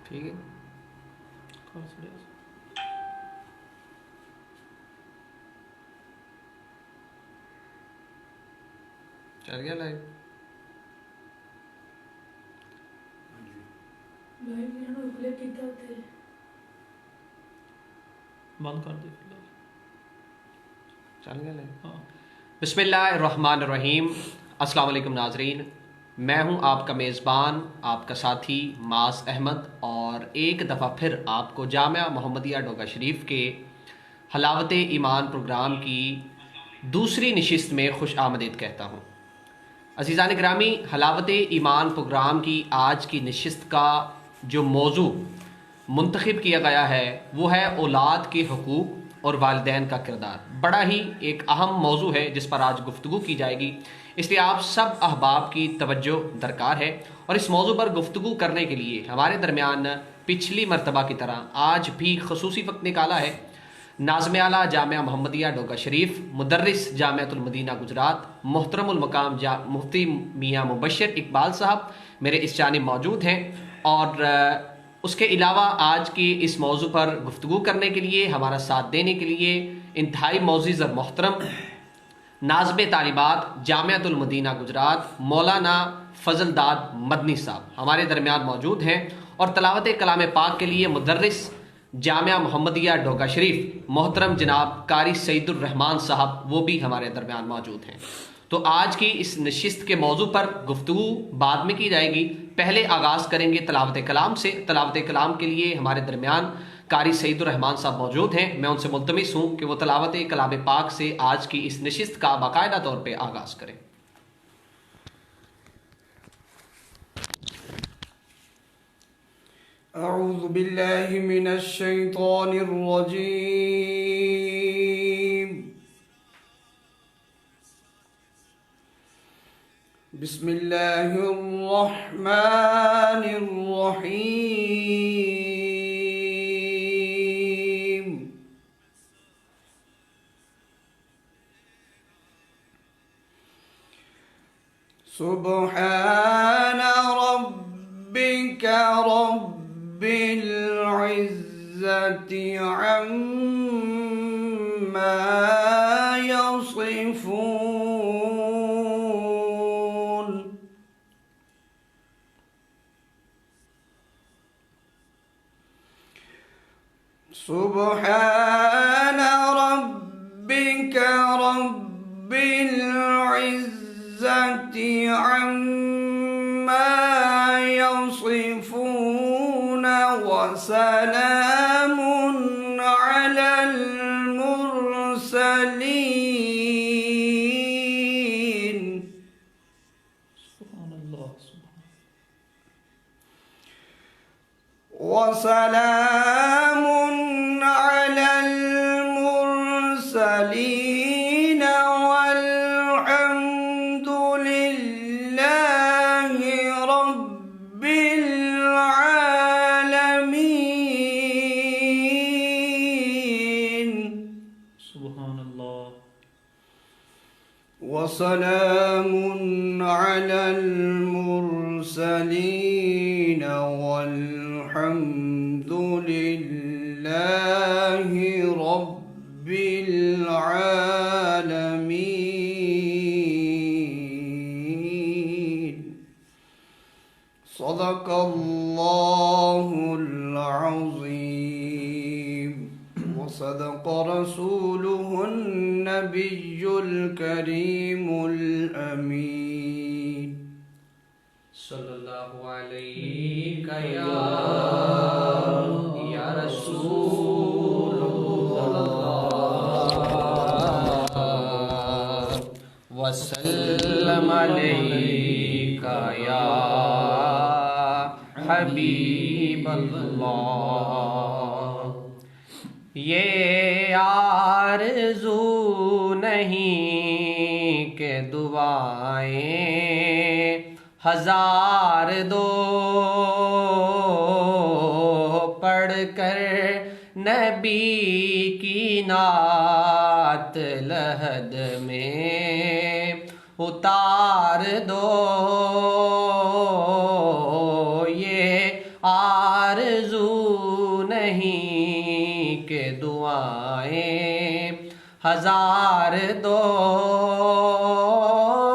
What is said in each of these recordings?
ठीक है। चल गया लाइव। बंद कर दे। चल गया लाइव। हाँ। बिस्मिल्लाहिर्रहमानिर्रहीम। अस्सलाम वालेकुम नाजरीन, मैं हूं आपका मेज़बान, आपका साथी मास अहमद, और एक दफ़ा फिर आपको जामिया मोहम्मदिया डोगा शरीफ के हलावत ईमान प्रोग्राम की दूसरी नशिस्त में खुश आमदीद कहता हूँ। अज़ीज़ान ग्रामी, हलावत ईमान प्रोग्राम की आज की नशिस्त का जो मौजू मुंतखब किया गया है वो है औलाद के हकूक़ और वालिदैन का किरदार। बड़ा ही एक अहम मौजू है जिस पर आज गुफ्तगू की जाएगी, इसलिए आप सब अहबाब की तवज्जो दरकार है। और इस मौजू पर गुफ्तगू करने के लिए हमारे दरमियान पिछली मरतबा की तरह आज भी खसूसी वक्त निकाला है नाज़िम आला जामिया मोहम्मदिया डोगा शरीफ, मुदर्रिस जामियातुल मदीना गुजरात, मोहतरमुल मकाम मुफ्ती मियाँ मुबश्शिर इकबाल साहब मेरे इस जानिब मौजूद हैं। और उसके अलावा आज की इस मौजू पर गुफ्तगू करने के लिए, हमारा साथ देने के लिए इंतहाई मोअज़्ज़िज़ और मोहतरम नाज़िम तालिबात जामियातुल मदीना गुजरात मौलाना फजलदाद मदनी साहब हमारे दरमियान मौजूद हैं। और तलावत कलाम पाक के लिए मुदर्रिस जामिया मोहम्मदिया डोगा शरीफ मोहतरम जनाब कारी सईदुर रहमान साहब वो भी हमारे दरमियान मौजूद हैं। तो आज की इस नशिस्त के मौजू पर गुफ्तगू बाद में की जाएगी। पहले आगाज़ करेंगे तलावत कलाम से। तलावत कलाम के लिए हमारे दरमियान कारी सईदुर रहमान साहब मौजूद हैं। मैं उनसे मुल्तमिस हूँ कि वो तलावत कलाम पाक से आज की इस नशिस्त का बाकायदा तौर पर आगाज़ करें। अऊज़ु बिल्लाहि मिनश शैतानिर रजीम। बिस्मिल्लाहिर रहमानिर रहीम। सुब्हान रब्बिका रब्बिल इज़्ज़ति अम्मा यसिफून। सुब्हान रब्बिका रब्बिल इज़्ज़ति अम्मा यसिफून वसलामुन अलल मुरसलीन। सुब्हानल्लाह। वसलामुन अलल मुरसलीन वल्हम्दुलिल्लाहि रब्बिल आलमीन। सुब्हानल्लाह। वसलामुन अलल मुरसलीन वल्हम्दुलिल्लाहि रब्बिल आलमीन। सदक़ल्लाहुल अज़ीम व सदक़ रसूलुहुन नबियुल करीमुल अमीन। सल्लल्लाहु अलैका या रसूलल्लाह वसल्लम अलैका या हबीबल्लाह। ये आरज़ू नहीं के दुआएं हजार दो, पढ़कर नबी की नात लहद में उतार दो। ये आरज़ू के दुआएं हजार दो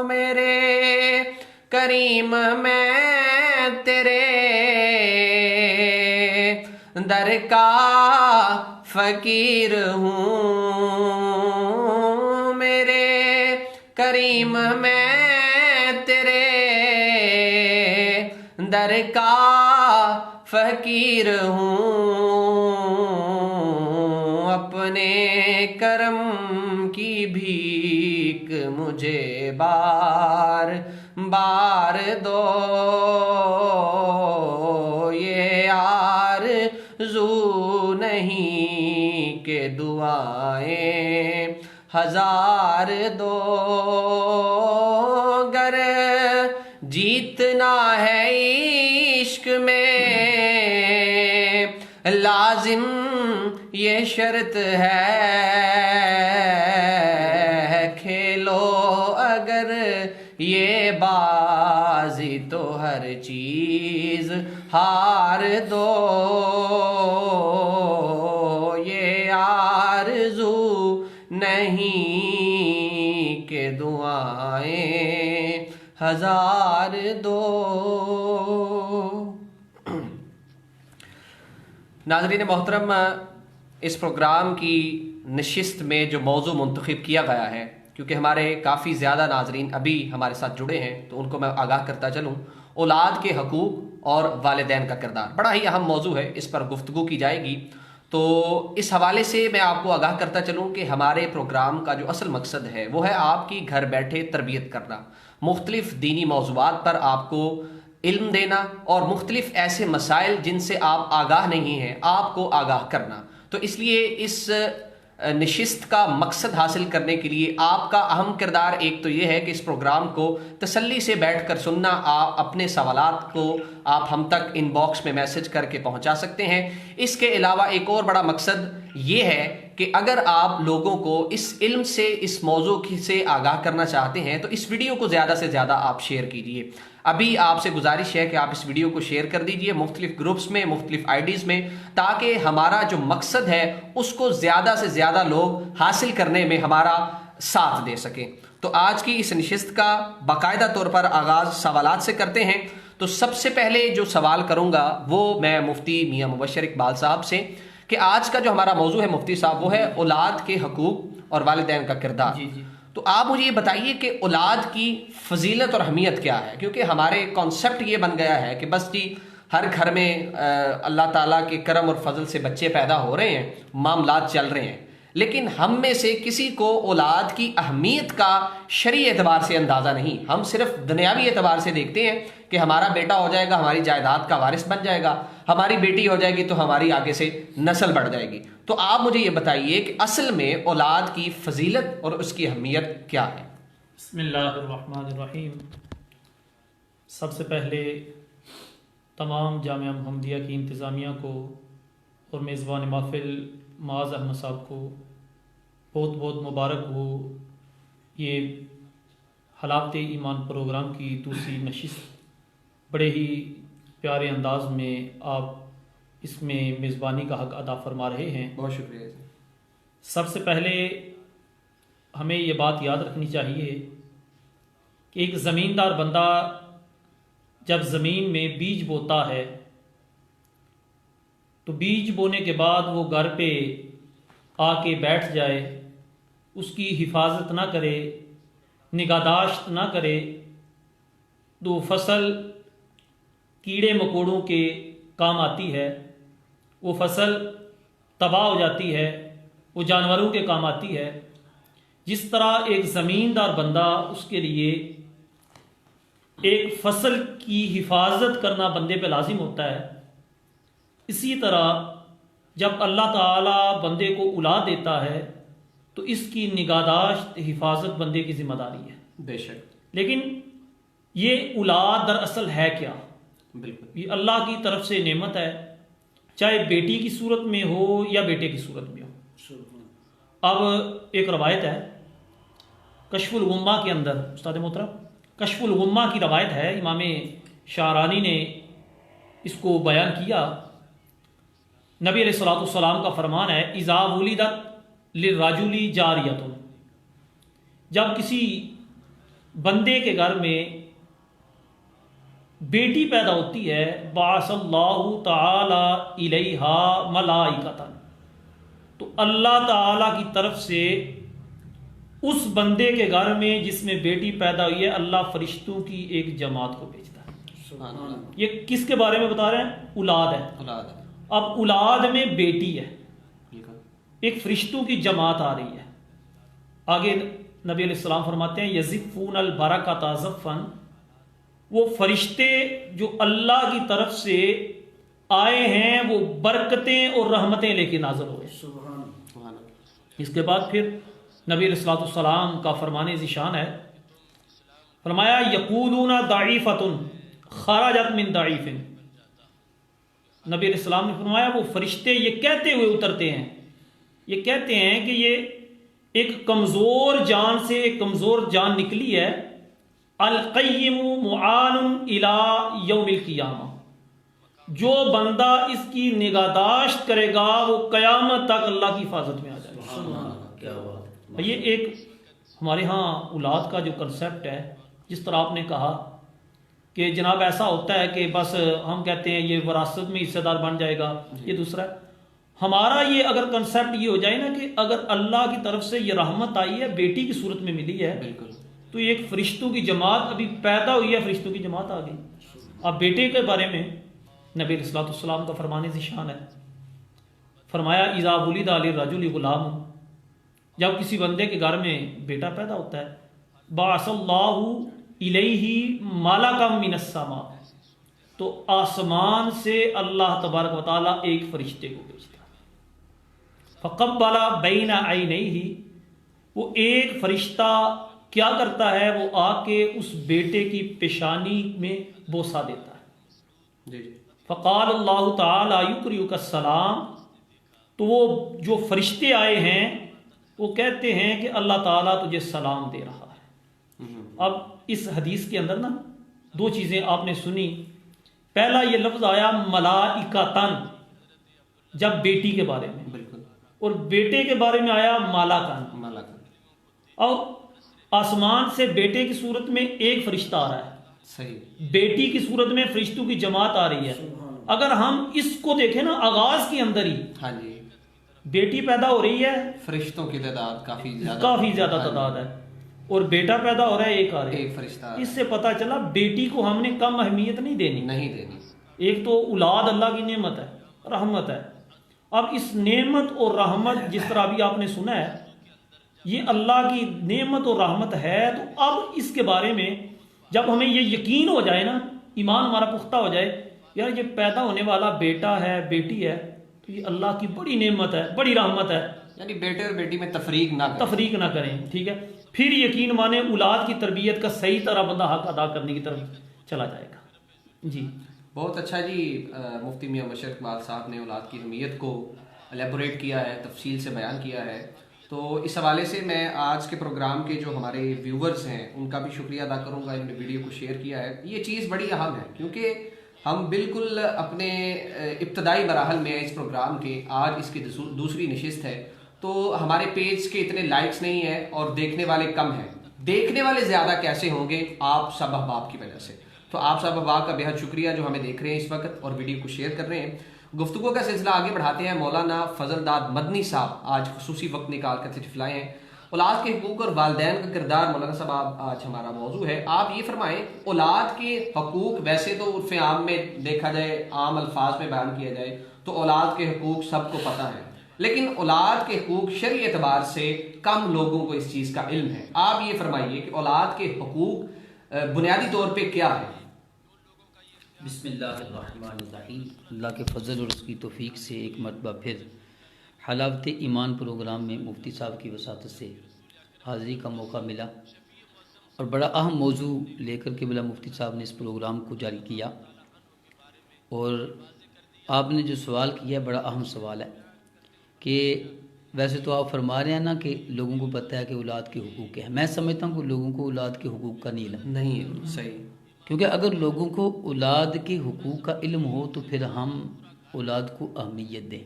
मेरे करीम। मैं तेरे दर का फकीर हूँ मेरे करीम। मैं तेरे दर का फकीर हूँ। अपने करम की भीख मुझे बार बार दो। ये आरज़ू नहीं के दुआएं हजार दो। गर जीतना है इश्क में लाजिम ये शर्त है। खेलो अगर ये बाजी तो हर चीज हार दो। ये आरज़ू नहीं के दुआएं हजार दो। नाज़रीन मोहतरम, इस प्रोग्राम की नशिस्त में जो मौजू मुंतखब किया गया है, क्योंकि हमारे काफ़ी ज़्यादा नाज़रीन अभी हमारे साथ जुड़े हैं, तो उनको मैं आगाह करता चलूँ। औलाद के हकूक़ और वालिदैन का किरदार बड़ा ही अहम मौजू है, इस पर गुफ्तगू की जाएगी। तो इस हवाले से मैं आपको आगाह करता चलूँ कि हमारे प्रोग्राम का जो असल मकसद है वो है आपकी घर बैठे तरबियत करना, मुख्तलिफ दीनी मौज़ूआत पर आपको इल्म देना और मुख्तलिफ ऐसे मसाइल जिनसे आप आगाह नहीं हैं आपको आगाह करना। तो इसलिए इस नशिस्त का मकसद हासिल करने के लिए आपका अहम किरदार एक तो ये है कि इस प्रोग्राम को तसल्ली से बैठकर सुनना। आप अपने सवालात को आप हम तक इनबॉक्स में मैसेज करके पहुंचा सकते हैं। इसके अलावा एक और बड़ा मकसद ये है कि अगर आप लोगों को इस इल्म से, इस मौजू से आगाह करना चाहते हैं तो इस वीडियो को ज़्यादा से ज़्यादा आप शेयर कीजिए। अभी आपसे गुजारिश है कि आप इस वीडियो को शेयर कर दीजिए मुख्तलिफ ग्रुप्स में, मुख्तलिफ आईडीज़ में, ताकि हमारा जो मकसद है उसको ज़्यादा से ज़्यादा लोग हासिल करने में हमारा साथ दे सकें। तो आज की इस नशिस्त का बाकायदा तौर पर आगाज़ सवालात से करते हैं। तो सबसे पहले जो सवाल करूँगा वो मैं मुफ्ती मियाँ मुबशर इकबाल साहब से, कि आज का जो हमारा मौजू है मुफ्ती साहब वो है औलाद के हकूक़ और वालिदैन का किरदार। जी जी। तो आप मुझे ये बताइए कि औलाद की फजीलत और अहमियत क्या है, क्योंकि हमारे कॉन्सेप्ट ये बन गया है कि बस जी हर घर में अल्लाह ताला के करम और फजल से बच्चे पैदा हो रहे हैं, मामलात चल रहे हैं, लेकिन हम में से किसी को औलाद की अहमियत का शरई एतबार से अंदाज़ा नहीं। हम सिर्फ दुनियावी एतबार से देखते हैं कि हमारा बेटा हो जाएगा हमारी जायदाद का वारिस बन जाएगा, हमारी बेटी हो जाएगी तो हमारी आगे से नस्ल बढ़ जाएगी। तो आप मुझे ये बताइए कि असल में औलाद की फजीलत और उसकी अहमियत क्या है। बिस्मिल्लाहिर्रहमानिर्रहीम। सबसे पहले तमाम जामिया मुहम्मदिया की इंतज़ामिया को और मेज़बान महफ़िल माज़ अहमद साहब को बहुत बहुत मुबारक हो ये हलावत ईमान प्रोग्राम की दूसरी नशिस्त। बड़े ही प्यारे अंदाज में आप इसमें मेज़बानी का हक़ अदा फरमा रहे हैं, बहुत शुक्रिया। सबसे पहले हमें ये बात याद रखनी चाहिए कि एक ज़मींदार बंदा जब ज़मीन में बीज बोता है तो बीज बोने के बाद वो घर पे आके बैठ जाए, उसकी हिफाजत ना करे, निगाहदाश्त ना करे, तो फसल कीड़े मकोड़ों के काम आती है, वो फसल तबाह हो जाती है, वो जानवरों के काम आती है। जिस तरह एक ज़मींदार बंदा उसके लिए एक फसल की हिफाजत करना बंदे पे लाजिम होता है, इसी तरह जब अल्लाह ताला बंदे को औलाद देता है तो इसकी निगाहदाश्त हिफाजत बंदे की जिम्मेदारी है। बेशक। लेकिन ये औलाद दरअसल है क्या? बिल्कुल, ये अल्लाह की तरफ से नेमत है, चाहे बेटी की सूरत में हो या बेटे की सूरत में हो। अब एक रवायत है कशफुल गुम्मा के अंदर, उस्ताद मोहतरम, कशफुल गुम्मा की रवायत है, इमाम शारानी ने इसको बयान किया नबी अलैहिस्सलाम का फरमान है, इज़ा वुलिदत लिर्रजुली जारियतुन, जब किसी बंदे के घर में बेटी पैदा होती है, बासल्लाहु ताला इलैहा मलाइकतन, तो अल्लाह ताला की तरफ से उस बंदे के घर में जिसमें बेटी पैदा हुई है, अल्लाह फरिश्तों की एक जमात को भेजता है। ये किसके बारे में बता रहे हैं? औलाद है। औलाद है। अब औलाद में बेटी है, एक फरिश्तों की जमात आ रही है। आगे नबी अलैहिस्सलाम फरमाते हैं, यज़िफ़ून अल बरकता ज़फ़न, वो फरिश्ते जो अल्लाह की तरफ से आए हैं वो बरकतें और रहमतें लेके नाज़िल हुए। इसके बाद फिर नबी अलैहिस्सलाम का फरमाने ज़िशान है, फरमाया यक़ूलूना दाईफ़तुन खरजत मिन दाईफ़िन, नबी अलैहिस्सलाम ने फरमाया वो फरिश्ते ये कहते हुए उतरते हैं, ये कहते हैं कि ये एक कमज़ोर जान से एक कमज़ोर जान निकली है, अल-क़य्यिमु मुआनुन इला यौमिल क़ियामा, जो बंदा इसकी निगाहदाश्त करेगा वो क़यामत तक अल्लाह की हिफाजत में आ जाएगा। क्या बात। ये एक हमारे यहाँ औलाद का जो कंसेप्ट है, जिस तरह आपने कहा कि जनाब ऐसा होता है कि बस हम कहते हैं ये विरासत में हिस्सेदार बन जाएगा, ये दूसरा है। हमारा ये अगर कंसेप्ट ये हो जाए ना कि अगर अल्लाह की तरफ से ये रहमत आई है, बेटी की सूरत में मिली है, बिल्कुल, तो एक फरिश्तों की जमात अभी पैदा हुई है, फरिश्तों की जमात आ गई। अब बेटे के बारे में नबी अलैहिस्सलाम का फरमाने ज़िशान है, फरमाया इज़ा वुलिदा लिर्रजुलि गुलाम, जब किसी बंदे के घर में बेटा पैदा होता है, बासल्लाहु इलैहि मालाकम मिनस्समा, तो आसमान से अल्लाह तबारक व तआला एक फरिश्ते को भेजता है। फ़क़ब्बला बैना ऐनैहि, वो एक फरिश्ता क्या करता है, वो आके उस बेटे की पेशानी में बोसा देता है। जी। फ़क़ाल अल्लाहु तआला युक़रिउका सलाम, तो वो जो फरिश्ते आए हैं वो कहते हैं कि अल्लाह ताला तुझे सलाम दे रहा है। अब इस हदीस के अंदर ना दो चीज़ें आपने सुनी। पहला ये लफ्ज़ आया मलाइकतन, जब बेटी के बारे में, बिल्कुल, और बेटे के बारे में आया मालाकन। मालाकन। और आसमान से बेटे की सूरत में एक फरिश्ता आ रहा है, सही। बेटी की सूरत में फरिश्तों की जमात आ रही है। अगर हम इसको देखें ना, आगाज के अंदर ही हाँ जी, बेटी पैदा हो रही है, फरिश्तों की तादाद काफी ज्यादा तादाद है, और बेटा पैदा हो रहा है, एक आ रहा है, एक फरिश्ता। इससे पता चला बेटी को हमने कम अहमियत नहीं देनी। नहीं देनी। एक तो औलाद अल्लाह की नेमत है, रहमत है। अब इस नेमत और रहमत, जिस तरह अभी आपने सुना है, ये अल्लाह की नेमत और रहमत है, तो अब इसके बारे में जब हमें ये यकीन हो जाए ना, ईमान हमारा पुख्ता हो जाए, यार ये पैदा होने वाला बेटा है, बेटी है, तो ये अल्लाह की बड़ी नेमत है, बड़ी रहमत है। यानी बेटे और बेटी में तफरीक ना करें, ठीक है। फिर यकीन माने औलाद की तरबियत का सही तरह बंदा हक अदा करने की तरफ चला जाएगा। जी, बहुत अच्छा जी। मुफ्ती मियां मुशर्रफ इकबाल साहब ने औलाद की अहमियत को एलेबोरेट किया है, तफसील से बयान किया है। तो इस हवाले से मैं आज के प्रोग्राम के जो हमारे व्यूवर्स हैं उनका भी शुक्रिया अदा करूंगा, इन्होंने वीडियो को शेयर किया है। ये चीज़ बड़ी अहम है क्योंकि हम बिल्कुल अपने इब्तदाई मराहल में इस प्रोग्राम के, आज इसकी दूसरी नशिस्त है, तो हमारे पेज के इतने लाइक्स नहीं है और देखने वाले कम हैं। देखने वाले ज़्यादा कैसे होंगे? आप सब अहबाब की वजह से। तो आप सब अहबाब का बेहद शुक्रिया जो हमें देख रहे हैं इस वक्त और वीडियो को शेयर कर रहे हैं। गुफ्तगू का सिलसिला आगे बढ़ाते हैं। मौलाना फजलदाद मदनी साहब आज खुसूसी वक्त निकाल कर तशरीफ लाए हैं। औलाद के हुकूक और वालिदैन का किरदार, मौलाना साहब आज हमारा मौजू है। आप ये फरमाएं, औलाद के हुकूक वैसे तो उर्फ़ आम में देखा जाए, आम अल्फाज में बयान किया जाए तो औलाद के हुकूक सबको पता है, लेकिन औलाद के हुकूक शरई एतबार से कम लोगों को इस चीज़ का इल्म है। आप ये फरमाइए कि औलाद के हुकूक बुनियादी तौर पे क्या है? बिस्मिल्लाहिर्रहमानिर्रहीम। अल्लाह के फजल और उसकी तौफीक से एक मरतबा फिर हलावत ईमान प्रोग्राम में मुफ्ती साहब की वसात से हाज़िरी का मौका मिला और बड़ा अहम मौजू लेकर के बिला मुफ्ती साहब ने इस प्रोग्राम को जारी किया। और आपने जो सवाल किया बड़ा अहम सवाल है कि वैसे तो आप फरमा रहे हैं ना कि लोगों को पता है कि औलाद के हुकूक क्या है। मैं समझता हूँ कि लोगों को औलाद के हुकूक का नहीं इल्म नहीं है। सही। क्योंकि अगर लोगों को औलाद के हुकूक का इल्म हो तो फिर हम औलाद को अहमियत दें।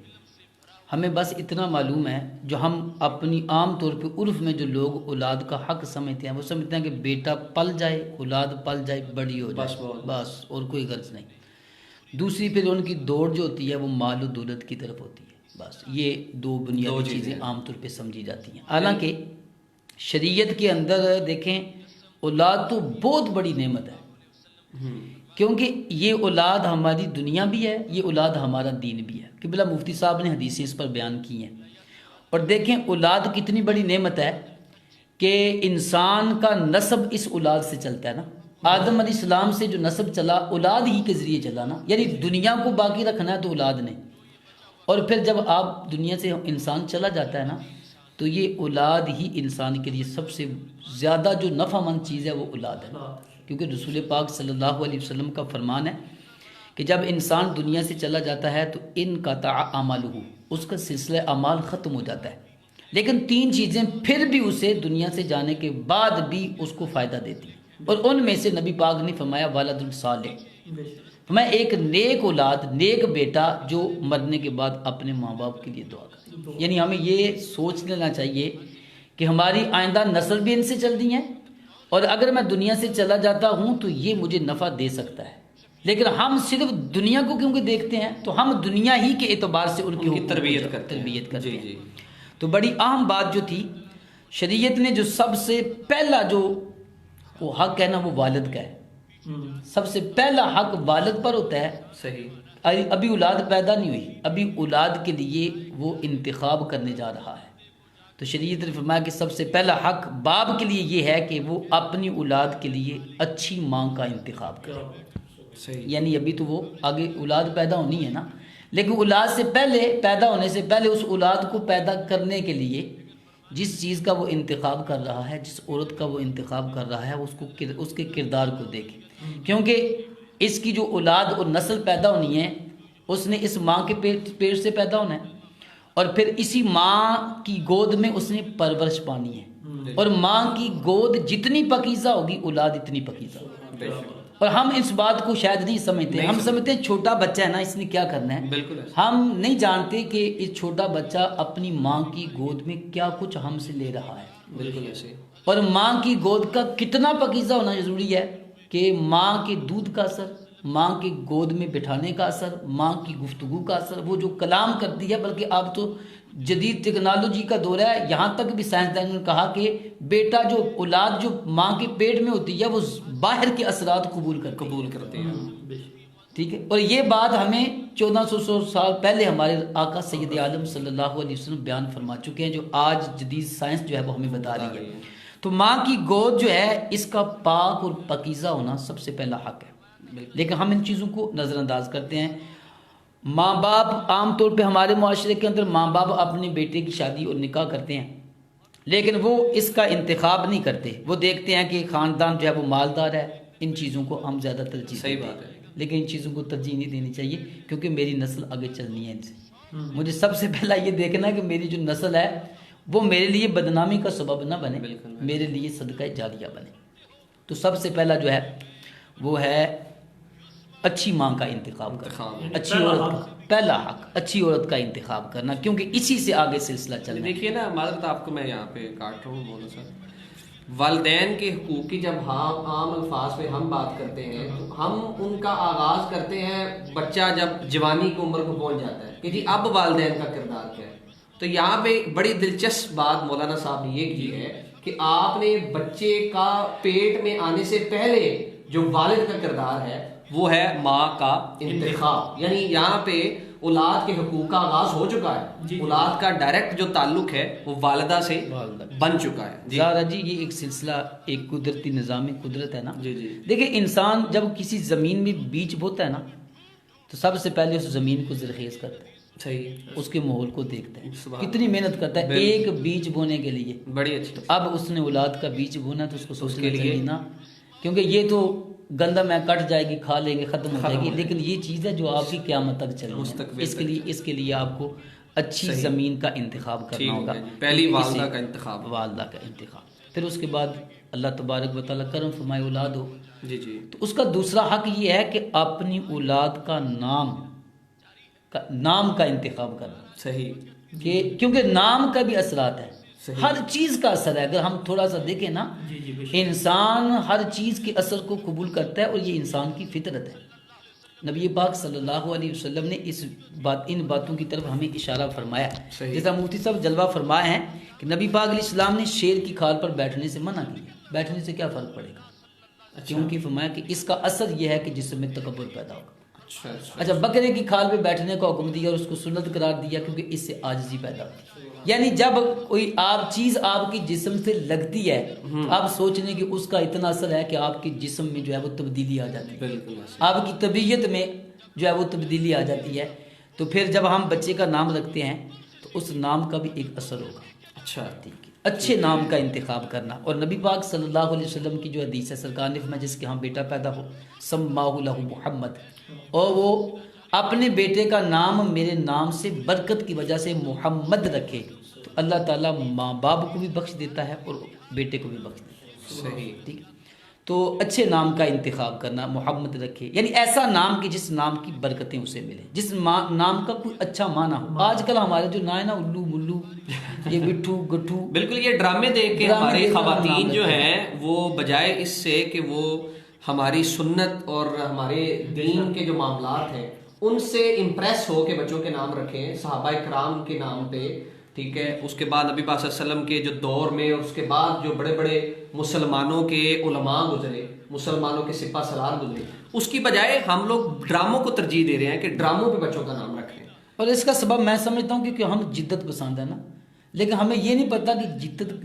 हमें बस इतना मालूम है, जो हम अपनी आम तौर पे उर्फ में जो लोग औलाद का हक समझते हैं, वो समझते हैं कि बेटा पल जाए, औलाद पल जाए, बड़ी हो जाए, बस और कोई गर्ज नहीं। दूसरी फिर उनकी दौड़ जो होती है वो माल और दौलत की तरफ होती है। बस ये दो बुनियादी चीज़ें आमतौर पे समझी जाती हैं। हालांकि शरीयत के अंदर देखें, औलाद तो बहुत बड़ी नेमत है, क्योंकि ये औलाद हमारी दुनिया भी है, ये औलाद हमारा दीन भी है। किबला मुफ्ती साहब ने हदीसें इस पर बयान की हैं। और देखें औलाद कितनी बड़ी नेमत है कि इंसान का नस्ब इस औलाद से चलता है ना। आदम अलैहिस्सलाम से जो नस्ब चला, औलाद ही के ज़रिए चला ना, यानी दुनिया को बाकी रखना है तो औलाद ने। और फिर जब आप दुनिया से इंसान चला जाता है ना, तो ये औलाद ही इंसान के लिए सबसे ज़्यादा जो नफ़ामंद चीज़ है वो औलाद है। क्योंकि रसूल पाक सल्लल्लाहु अलैहि वसल्लम का फरमान है कि जब इंसान दुनिया से चला जाता है तो इनक़ता अमालुहु, उसका सिलसिला अमाल ख़त्म हो जाता है। लेकिन 3 चीज़ें फिर भी उसे दुनिया से जाने के बाद भी उसको फ़ायदा देती हैं। और उनमें से नबी पाक ने फरमाया वालदुन सालिह, फरमाया एक नेक औलाद, नेक बेटा जो मरने के बाद अपने माँ बाप के लिए दुआ करे। यानी हमें ये सोच लेना चाहिए कि हमारी आइंदा नस्ल भी इनसे चल रही है, और अगर मैं दुनिया से चला जाता हूँ तो ये मुझे नफ़ा दे सकता है। लेकिन हम सिर्फ दुनिया को क्योंकि देखते हैं, तो हम दुनिया ही के एतबार से उनकी तरबियत करते हैं। तो बड़ी अहम बात जो थी, शरीयत ने जो सबसे पहला जो वो हक है ना, वो वालिद का है। सबसे पहला हक वालिद पर होता है। सही। अभी औलाद पैदा नहीं हुई, अभी औलाद के लिए वो इंतखाब करने जा रहा है। तो शरीयत ने फरमाया कि सबसे पहला हक बाप के लिए ये है कि वो अपनी औलाद के लिए अच्छी माँ का इंतखाब करे। यानी अभी तो वो आगे औलाद पैदा होनी है ना, लेकिन औलाद से पहले, पैदा होने से पहले उस औलाद को पैदा करने के लिए जिस चीज़ का वो इंतखाब कर रहा है, जिस औरत का वो इंतखाब कर रहा है, उसको उसके किरदार को देखें। क्योंकि इसकी जो औलाद और नस्ल पैदा होनी है, उसने इस माँ के पेट से पैदा होना है, और फिर इसी माँ की गोद में उसने परवरिश पानी है। और माँ की गोद जितनी पकीज़ा होगी, औलाद इतनी पकीज़ा होगी। और हम इस बात को शायद नहीं समझते। हम समझते हैं छोटा बच्चा है ना, इसने क्या करना है। बिल्कुल। हम नहीं जानते कि इस छोटा बच्चा अपनी माँ की गोद में क्या कुछ हमसे ले रहा है। बिल्कुल ऐसे। और माँ की गोद का कितना पकीज़ा होना ज़रूरी है कि माँ के दूध का असर, माँ के गोद में बिठाने का असर, माँ की गुफ्तगू का असर, वो जो कलाम करती है। बल्कि अब तो जदीद टेक्नोलॉजी का दौर है, यहाँ तक भी साइंसदान ने कहा कि बेटा जो औलाद जो माँ के पेट में होती है, वो बाहर के असरात कबूल करते हैं। ठीक है। और ये बात हमें 1400 साल पहले हमारे आका सैयद आलम सल्लल्लाहु अलैहि वसल्लम बयान फरमा चुके हैं, जो आज जदीद साइंस जो है वो हमें बता रही है। तो माँ की गोद जो है, इसका पाक और पकीज़ा होना सबसे पहला हक है। लेकिन हम इन चीज़ों को नज़रअंदाज करते हैं। माँ बाप आम तौर पे हमारे माशरे के अंदर माँ बाप अपने बेटे की शादी और निकाह करते हैं, लेकिन वो इसका इंतखाब नहीं करते। वो देखते हैं कि ख़ानदान जो है वो मालदार है, इन चीज़ों को हम ज़्यादा तरजीह। सही बात है। लेकिन इन चीज़ों को तरजीह नहीं देनी चाहिए, क्योंकि मेरी नस्ल आगे चलनी है इनसे। मुझे सबसे पहला ये देखना है कि मेरी जो नस्ल है वो मेरे लिए बदनामी का सबब ना बने, मेरे लिए सदका जारिया बने। तो सबसे पहला जो है वो है अच्छी माँ का इंतखाब करना, अच्छी औरत, पहला हक अच्छी औरत का इंतखाब करना, क्योंकि इसी से आगे सिलसिला चलना। देखिए ना मादरत, आपको मैं यहाँ पे काट रहा हूँ बोलो सर, वालिदैन के हुकूक की जब हम आम अल्फाज में हम बात करते हैं, तो हम उनका आगाज़ करते हैं बच्चा जब जवानी की उम्र को पहुँच जाता है कि जी अब वालिदैन का किरदार क्या है। तो यहाँ पे बड़ी दिलचस्प बात मौलाना साहब ने ये की है कि आपने बच्चे का पेट में आने से पहले जो वालिद का किरदार है वो है माँ का इंतखाब। यानी यहाँ पे औलाद के हुकूक का आगाज हो चुका है, औलाद का डायरेक्ट जो ताल्लुक है वो वालिदा से बन चुका है। जी ये एक सिलसिला, एक कुदरती निज़ाम कुदरत है ना। जी देखिए, इंसान जब किसी ज़मीन में बीज बोता है ना, तो सबसे पहले उस ज़मीन को ज़रख़ेज़ करता है। सही। उसके माहौल को देखता है, कितनी मेहनत करता है एक बीज बोने के लिए। बड़ी अच्छी। तो अब उसने औलाद का बीज बोना, तो उसको सोचना चाहिए ना, क्योंकि ये तो गंदम है, कट जाएगी, खा लेंगे, ख़त्म हो जाएगी, लेकिन ये चीज़ है जो आपकी क़यामत तक चलेगी। इसके लिए आपको अच्छी ज़मीन का इंतखाब करना होगा। पहली वालिदा का इंतखाब, वालिदा का इंतखाब। फिर उसके बाद अल्लाह तबारक व तआला करम फरमाए औलाद हो। जी। तो उसका दूसरा हक ये है कि अपनी औलाद का नाम नाम का इंतखाब करना सही। कि क्योंकि नाम का भी असरात है, सही। हर चीज़ का असर है। अगर हम थोड़ा सा देखें ना, जी जी बेशक। इंसान हर चीज़ के असर को कबूल करता है और ये इंसान की फितरत है। नबी पाक सल्लल्लाहु अलैहि वसल्लम ने इन बातों की तरफ हमें इशारा फरमाया। सही। जैसा मुफ्ती साहब जलवा फरमाए हैं कि नबी पाक अलैहिस्सलाम ने शेर की खाल पर बैठने से मना किया। बैठने से क्या फ़र्क पड़ेगा? क्योंकि फरमाया कि इसका असर यह है कि जिस्म में तकब्बुर पैदा होगा। अच्छा, बकरे की खाल पे बैठने का हुक्म दिया और उसको सुन्नत करार दिया क्योंकि इससे आजिज़ी पैदा होती है। यानी जब कोई आप चीज़ आपकी जिस्म से लगती है तो आप सोचने कि उसका इतना असर है कि आपके जिस्म में जो है वो तब्दीली आ जाती है, आपकी तबीयत में जो है वो तब्दीली आ जाती है। तो फिर जब हम बच्चे का नाम रखते हैं तो उस नाम का भी एक असर होगा। अच्छा, ठीक है, अच्छे नाम का इंतखाब करना। और नबी पाक सल्लल्लाहु अलैहि वसल्लम की जो हदीस है, सरकार ने फरमाया जिसके यहाँ बेटा पैदा हो सम्माहु लहु मुहम्मद, और वो अपने बेटे का नाम मेरे नाम से बरकत की वजह से मोहम्मद रखे तो अल्लाह ताला माँ बाप को भी बख्श देता है और बेटे को भी बख्श देता है। सही। ठीक है, तो अच्छे नाम का इंतखाब करना, मोहम्मद रखे, यानी ऐसा नाम कि जिस नाम की बरकतें उसे मिले, जिस नाम का कोई अच्छा माना हो। आजकल हमारे जो ना है ना, उल्लू मुल्लू, ये बिट्ठू गट्ठू, बिल्कुल ये ड्रामे देख के हमारी खवातीन जो हैं वो बजाय इससे कि वो हमारी सुन्नत और हमारे दीन के जो मामलात हैं उनसे इम्प्रेस हो के बच्चों के नाम रखें सहाबा इकराम के नाम पे। ठीक है, उसके बाद नबी पाक सल्लल्लाहु अलैहि वसल्लम के जो दौर में और उसके बाद जो बड़े बड़े मुसलमानों के उलमा गुजरे, मुसलमानों के सिपा सलार गुजरे, उसकी बजाय हम लोग ड्रामों को तरजीह दे रहे हैं कि ड्रामों पे बच्चों का नाम रखें। और इसका सबब मैं समझता हूँ क्योंकि हम जिद्दत पसंद है ना, लेकिन हमें ये नहीं पता कि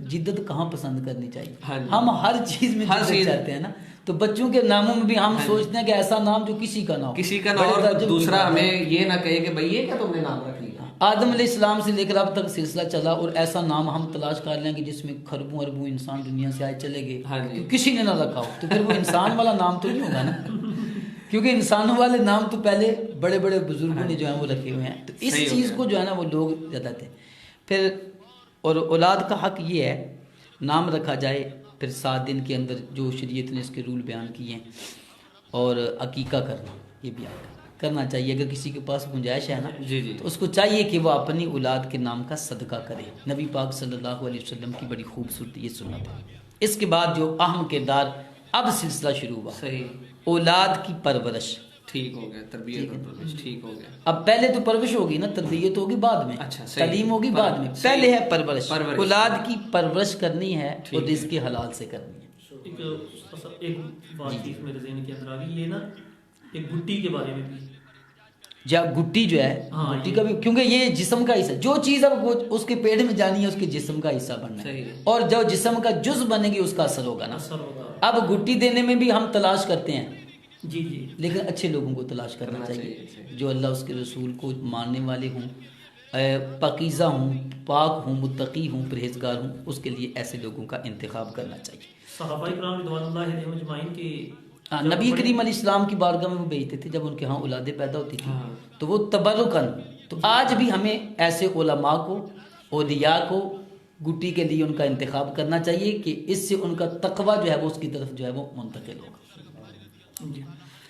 जिद्दत कहाँ पसंद करनी चाहिए। हाँ, हम हर चीज़ में जिद्दत चाहते हैं ना, तो बच्चों के नामों में भी हम सोचते हैं कि ऐसा नाम जो किसी का ना हो, किसी का ना हो, और दूसरा हमें ये ना कहे कि भाई ये क्या तुमने नाम रख लिया। आदम अलैहिस्सलाम से लेकर अब तक सिलसिला चला और ऐसा नाम हम तलाश कर लें कि जिसमें खरबों अरबों इंसान दुनिया से आए चले गए, तो किसी ने ना रखा हो, तो फिर वो इंसान वाला नाम तो नहीं होगा ना, क्योंकि इंसानों वाले नाम तो पहले बड़े बड़े बुजुर्गों ने जो है वो रखे हुए हैं। तो इस चीज़ को जो है ना वो लोग ज़्यादा थे। फिर और औलाद का हक ये है नाम रखा जाए, फिर 7 दिन के अंदर जो शरीयत ने इसके रूल बयान किए हैं, और अकीका करना ये भी करना चाहिए। अगर किसी के पास गुंजाइश है ना जी जी, तो उसको चाहिए कि वो अपनी औलाद के नाम का सदका करे। नबी पाक सल्लल्लाहु अलैहि वसल्लम की बड़ी खूबसूरती ये सुन्नत है। इसके बाद जो अहम किरदार अब सिलसिला शुरू हुआ, सही, औलाद की परवरिश। ठीक हो गया, तरबियत और परवरिश ठीक हो गया। अब पहले तो परवरिश होगी ना, तरबियत होगी बाद में, अच्छा, तालीम होगी बाद में, पहले है परवरिश। औलाद की परवरिश करनी है और रिज़्क़ हलाल से करनी है। एक बात चीज मेरे ज़हन के अंदर आ गई, ये ना एक गुट्टी के बारे में भी, गुट्टी जो है, गुट्टी का भी, क्योंकि ये जिस्म का हिस्सा, जो चीज़ अब उसके पेट में जानी है उसके जिस्म का हिस्सा बनना है, और जब जिस्म का जुज़ बनेगी उसका असर होगा ना। अब गुट्टी देने में भी हम तलाश करते हैं, जी जी, लेकिन अच्छे लोगों को तलाश करना चाहिए जो अल्लाह उसके रसूल को मानने वाले हों, पाकीज़ा हूँ, पाक हूँ, मुत्तकी हूँ, परहेजगार हूँ, उसके लिए ऐसे लोगों का इंतखाब करना चाहिए। सहाबा इकराम रिज़वानुल्लाहि अलैहिम अजमाइन के नबी करीम अलैहिस्सलाम की बारगाह में वो भेजते थे जब उनके यहाँ औलादें पैदा होती थी, तो वो तबरुकन। तो आज भी हमें ऐसे उलमा को, औलिया को गुट्टी के लिए उनका इंतखाब करना चाहिए कि इससे उनका तकवा जो है वो उसकी तरफ जो है वो मुंतकिल होगा।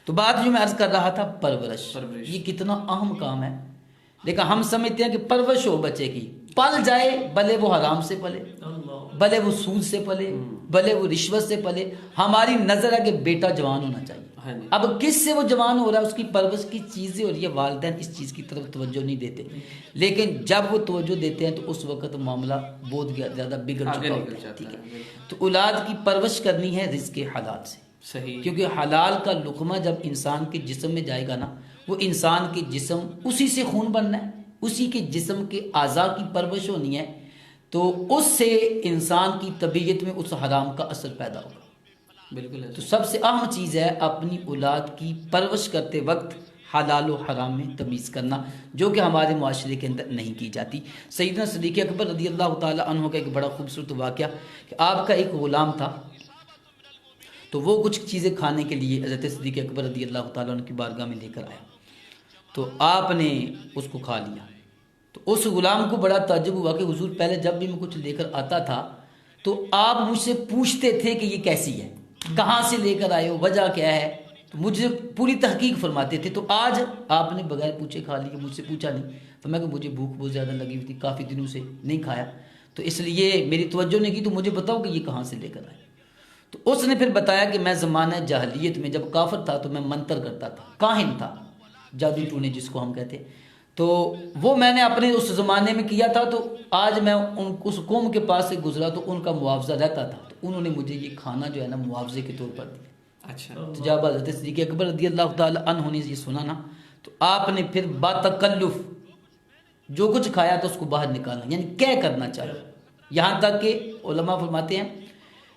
तो बात जो मैं अर्ज कर रहा था, परवरिश, ये कितना अहम काम है। लेकिन हम समझते हैं कि परवरिश हो बच्चे की, पल जाए, भले वो हराम से पले, भले वो सूद से पले, भले वो रिश्वत से पले, हमारी नजर है कि बेटा जवान होना चाहिए। अब किस से वो जवान हो रहा है, उसकी परवरिश की चीज़ें, और ये वालिदैन इस चीज़ की तरफ तवज्जो नहीं देते। लेकिन जब वो तवज्जो देते हैं तो उस वक्त मामला बहुत ज़्यादा बिगड़ चुका होता है। ठीक है, तो औलाद की परवरिश करनी है रिज़्क़ हलाल से। सही, क्योंकि हलाल का लुकमा जब इंसान के जिस्म में जाएगा ना, वो इंसान के जिस्म, उसी से खून बनना है, उसी के जिस्म के आज़ा की परवरिश होनी है, तो उससे इंसान की तबीयत में उस हराम का असर पैदा होगा। बिल्कुल है। तो सबसे अहम चीज़ है अपनी औलाद की परवरिश करते वक्त हलाल और हराम में तमीज़ करना, जो कि हमारे माशरे के अंदर नहीं की जाती। सैयदना सिद्दीक़ अकबर रज़ियल्लाहु ताला अन्हु का एक बड़ा खूबसूरत वाक़या कि आपका एक ग़ुलाम था, तो वो कुछ चीज़ें खाने के लिए हज़रत सिद्दीक़ अकबर रज़ियल्लाहु ताला अन्हु की बारगाह में लेकर आया, तो आपने उसको खा लिया। तो उस ग़ुलाम को बड़ा ताज्जुब हुआ कि हुज़ूर, पहले जब भी मैं कुछ लेकर आता था तो आप मुझसे पूछते थे कि ये कैसी है, कहाँ से लेकर आए हो, वजह क्या है, तो मुझे पूरी तहकीक फरमाते थे। तो आज आपने बगैर पूछे खा लिया, मुझसे पूछा नहीं, तो मैं मुझे भूख बहुत ज़्यादा लगी हुई थी, काफ़ी दिनों से नहीं खाया, तो इसलिए मेरी तवज्जो नहीं की, तो मुझे बताओ कि ये कहाँ से लेकर आए। तो उसने फिर बताया कि मैं ज़माना जाहलियत में जब काफिर था तो मैं मंतर करता था, काहिन था, जादू टूने जिसको हम कहते हैं, तो वो मैंने अपने उस ज़माने में किया था। तो आज मैं उस कौम के पास से गुजरा तो उनका मुआवजा रहता था, तो उन्होंने मुझे ये खाना जो है ना मुआवजे के तौर पर दिया। अच्छा। तो जब हज़रत सिद्दीक़ अकबर रज़ी अल्लाह ताला अन्हु ने ये सुना ना, तो आपने फिर बातकल्लुफ़ जो कुछ खाया तो उसको बाहर निकालना, यानी क्या करना चाहिए। यहाँ तक कि उलमा फरमाते हैं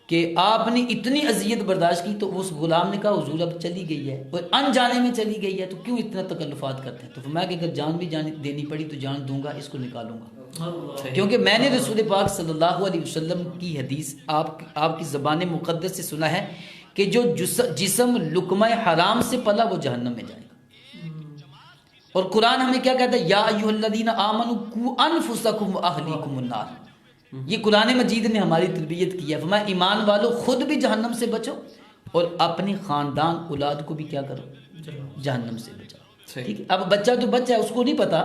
कि आपने इतनी अजियत बर्दाश्त की, तो उस गुलाम ने कहा हुजूर अब चली गई है और अनजाने में चली गई है, तो क्यों इतना तकल्लुफ़ात करते हैं। तो फरमाया कि अगर जान भी देनी पड़ी तो जान दूंगा, इसको निकालूंगा, क्योंकि मैंने रसूल पाक सल्लल्लाहु अलैहि वसल्लम की हदीस आपकी ज़बान मुक़द्दस से सुना है कि जो जिस्म लुक़मा हराम से पला वो जहन्नम में जाएगा। और कुरान हमें क्या कहता है, या अय्युहल्लज़ीना आमनू कू अनफुसकुम व अहलीकुमुन नार। ये कुरान मजीद ने हमारी तरबियत की है, फरमाया ईमान वालों खुद भी जहन्नम से बचो और अपने ख़ानदान औलाद को भी क्या करो, जहन्नम से बचाओ। ठीक है, अब बच्चा तो बच्चा है, उसको नहीं पता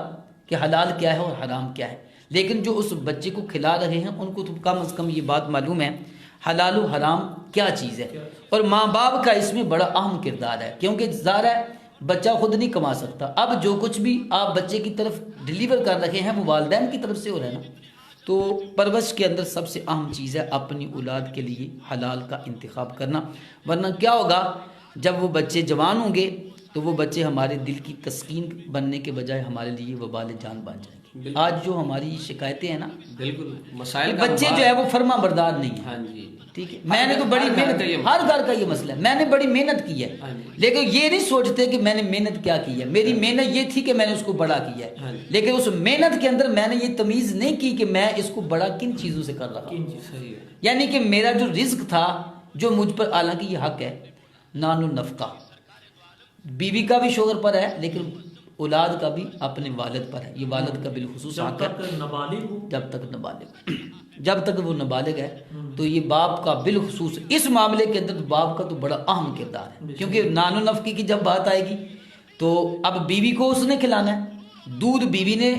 कि हलाल क्या है और हराम क्या है, लेकिन जो उस बच्चे को खिला रहे हैं उनको तो कम अज़ कम ये बात मालूम है हलाल और हराम क्या चीज़ है। और माँ बाप का इसमें बड़ा अहम किरदार है, क्योंकि ज़ाहिर है बच्चा खुद नहीं कमा सकता। अब जो कुछ भी आप बच्चे की तरफ डिलीवर कर रहे हैं वो वालिदैन की तरफ से हो रहा है ना। तो परवरिश के अंदर सबसे अहम चीज़ है अपनी औलाद के लिए हलाल का इंतखाब करना, वरना क्या होगा जब वो बच्चे जवान होंगे तो वो बच्चे हमारे दिल की तस्कीन बनने के बजाय हमारे लिए वबाल जान बन जाएंगे। आज जो हमारी शिकायतें हैं ना, बिल्कुल मसाइल बच्चे जो है वो फर्मा बरदार नहीं है। हाँ जी, ठीक है, मैंने तो बड़ी मेहनत, हर घर का ये मसला है, मैंने बड़ी मेहनत की है, लेकिन ये नहीं सोचते कि मैंने मेहनत क्या की है। मेरी मेहनत ये थी कि मैंने उसको बड़ा किया है, लेकिन उस मेहनत के अंदर मैंने ये तमीज़ नहीं की कि मैं इसको बड़ा किन चीज़ों से कर रहा हूँ। यानी कि मेरा जो रिज्क था जो मुझ पर, हालांकि ये हक है नानु नफका, बीवी का भी शोहर पर है, लेकिन औलाद का भी अपने वालिद पर है। ये वालिद का बिलखुसूस हक है, जब तक नाबालिग, जब तक वो नाबालिग है तो ये बाप का बिलखुसूस इस मामले के अंदर बाप का तो बड़ा अहम किरदार है। क्योंकि नानो नफकी की जब बात आएगी तो अब बीवी को उसने खिलाना है, दूध बीवी ने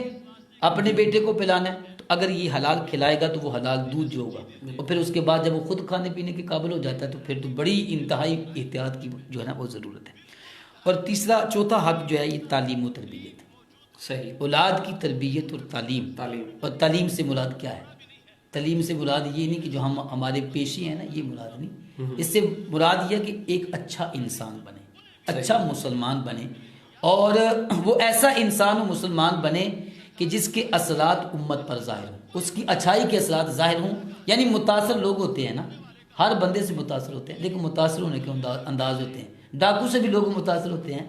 अपने बेटे को पिलाना है, तो अगर ये हलाल खिलाएगा तो वो हलाल दूध जो होगा, और फिर उसके बाद जब वो खुद खाने पीने के काबिल हो जाता है तो फिर तो बड़ी इंतहाई एहतियात की जो है ना वो ज़रूरत है। और तीसरा चौथा हक जो है ये तालीम और तरबियत, सही, औलाद की तरबियत और तालीम। और तालीम से मुराद क्या है? तालीम से मुराद ये नहीं कि जो हम हमारे पेशी हैं ना ये मुराद नहीं, इससे मुराद ये कि एक अच्छा इंसान बने, अच्छा मुसलमान बने, और वो ऐसा इंसान मुसलमान बने कि जिसके असरात उम्मत पर ज़ाहिर हों, उसकी अच्छाई के असरात ज़ाहिर हों। यानी मुतासर लोग होते हैं ना, हर बंदे से मुतासर होते हैं, लेकिन मुतासर होने के अंदाज होते हैं। डाकू से भी लोग मुतासर होते हैं,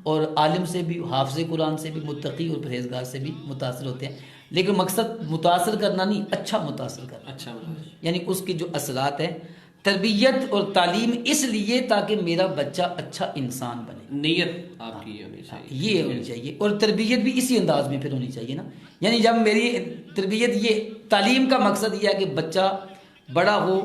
और आलिम से भी, हाफिज़ कुरान से भी, मुत्तकी और परहेजगार से भी मुतासर होते हैं, लेकिन मकसद मुतासर करना नहीं, अच्छा मुतासर करना, अच्छा, यानी उसके जो असरात हैं। तरबियत और तालीम इसलिए ताकि मेरा बच्चा अच्छा इंसान बने, नीयत आपकी ये होनी चाहिए, ये होनी चाहिए, और तरबियत भी इसी अंदाज में फिर होनी चाहिए ना। यानी जब मेरी तरबियत, ये तालीम का मकसद ये है कि बच्चा बड़ा हो,